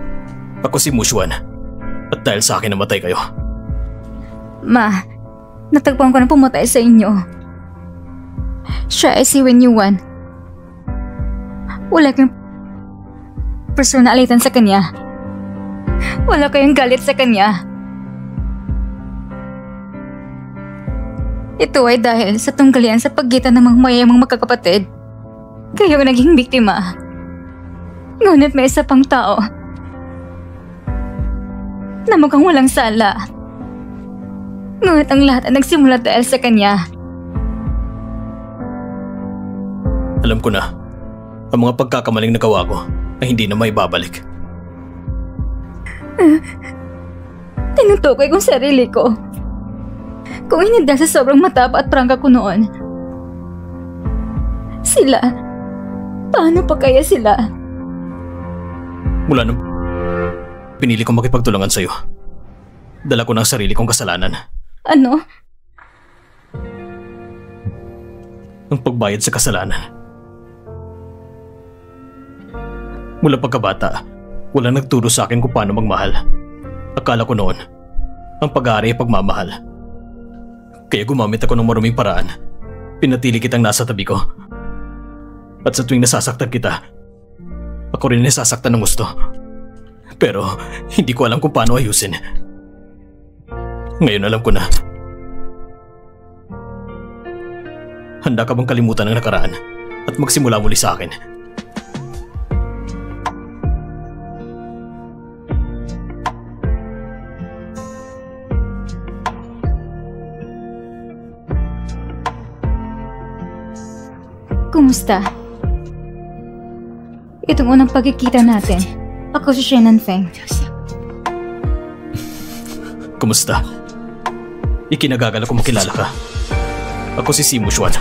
Ako si Mo Xuan. At dahil sa akin namatay kayo. Ma, natagpuan ko na pumatay sa inyo. Siya ay si Wen Yuan. Wala kayong personalitan sa kanya. Wala kayong galit sa kanya. Ito ay dahil sa tunggalian sa pagitan ng mga mayayamang magkakapatid. Kayo naging biktima. Ngunit may isa pang tao na mukhang walang sala. Ngunit ang lahat ay nagsimula dahil sa kanya. Alam ko na, ang mga pagkakamaling nagawa ko ay hindi na maibabalik. Tinutukoy kong sarili ko. Kung hindi dahil sa sobrang mataba at prangka ko noon. Sila, paano pa kaya sila? Mula nung pinili kong makipagtulungan sa'yo, dala ko ng sarili kong kasalanan. Ano? Ang pagbayad sa kasalanan. Mula pagkabata, walang nagturo sa akin kung paano magmahal. Akala ko noon, ang pag-aari ay pagmamahal. Kaya gumamit ako ng maruming paraan. Pinatili kitang nasa tabi ko. At sa tuwing nasasaktan kita, ako rin nasasaktan ng gusto. Pero hindi ko alam kung paano ayusin. Ngayon alam ko na. Handa ka bang kalimutan ang nakaraan at magsimula muli sa akin? Kumusta? Itong unang pagkikita natin. Ako si Shen Nanfeng. Kumusta? Ikinagagal ako makilala ka. Ako si Mo Xuan.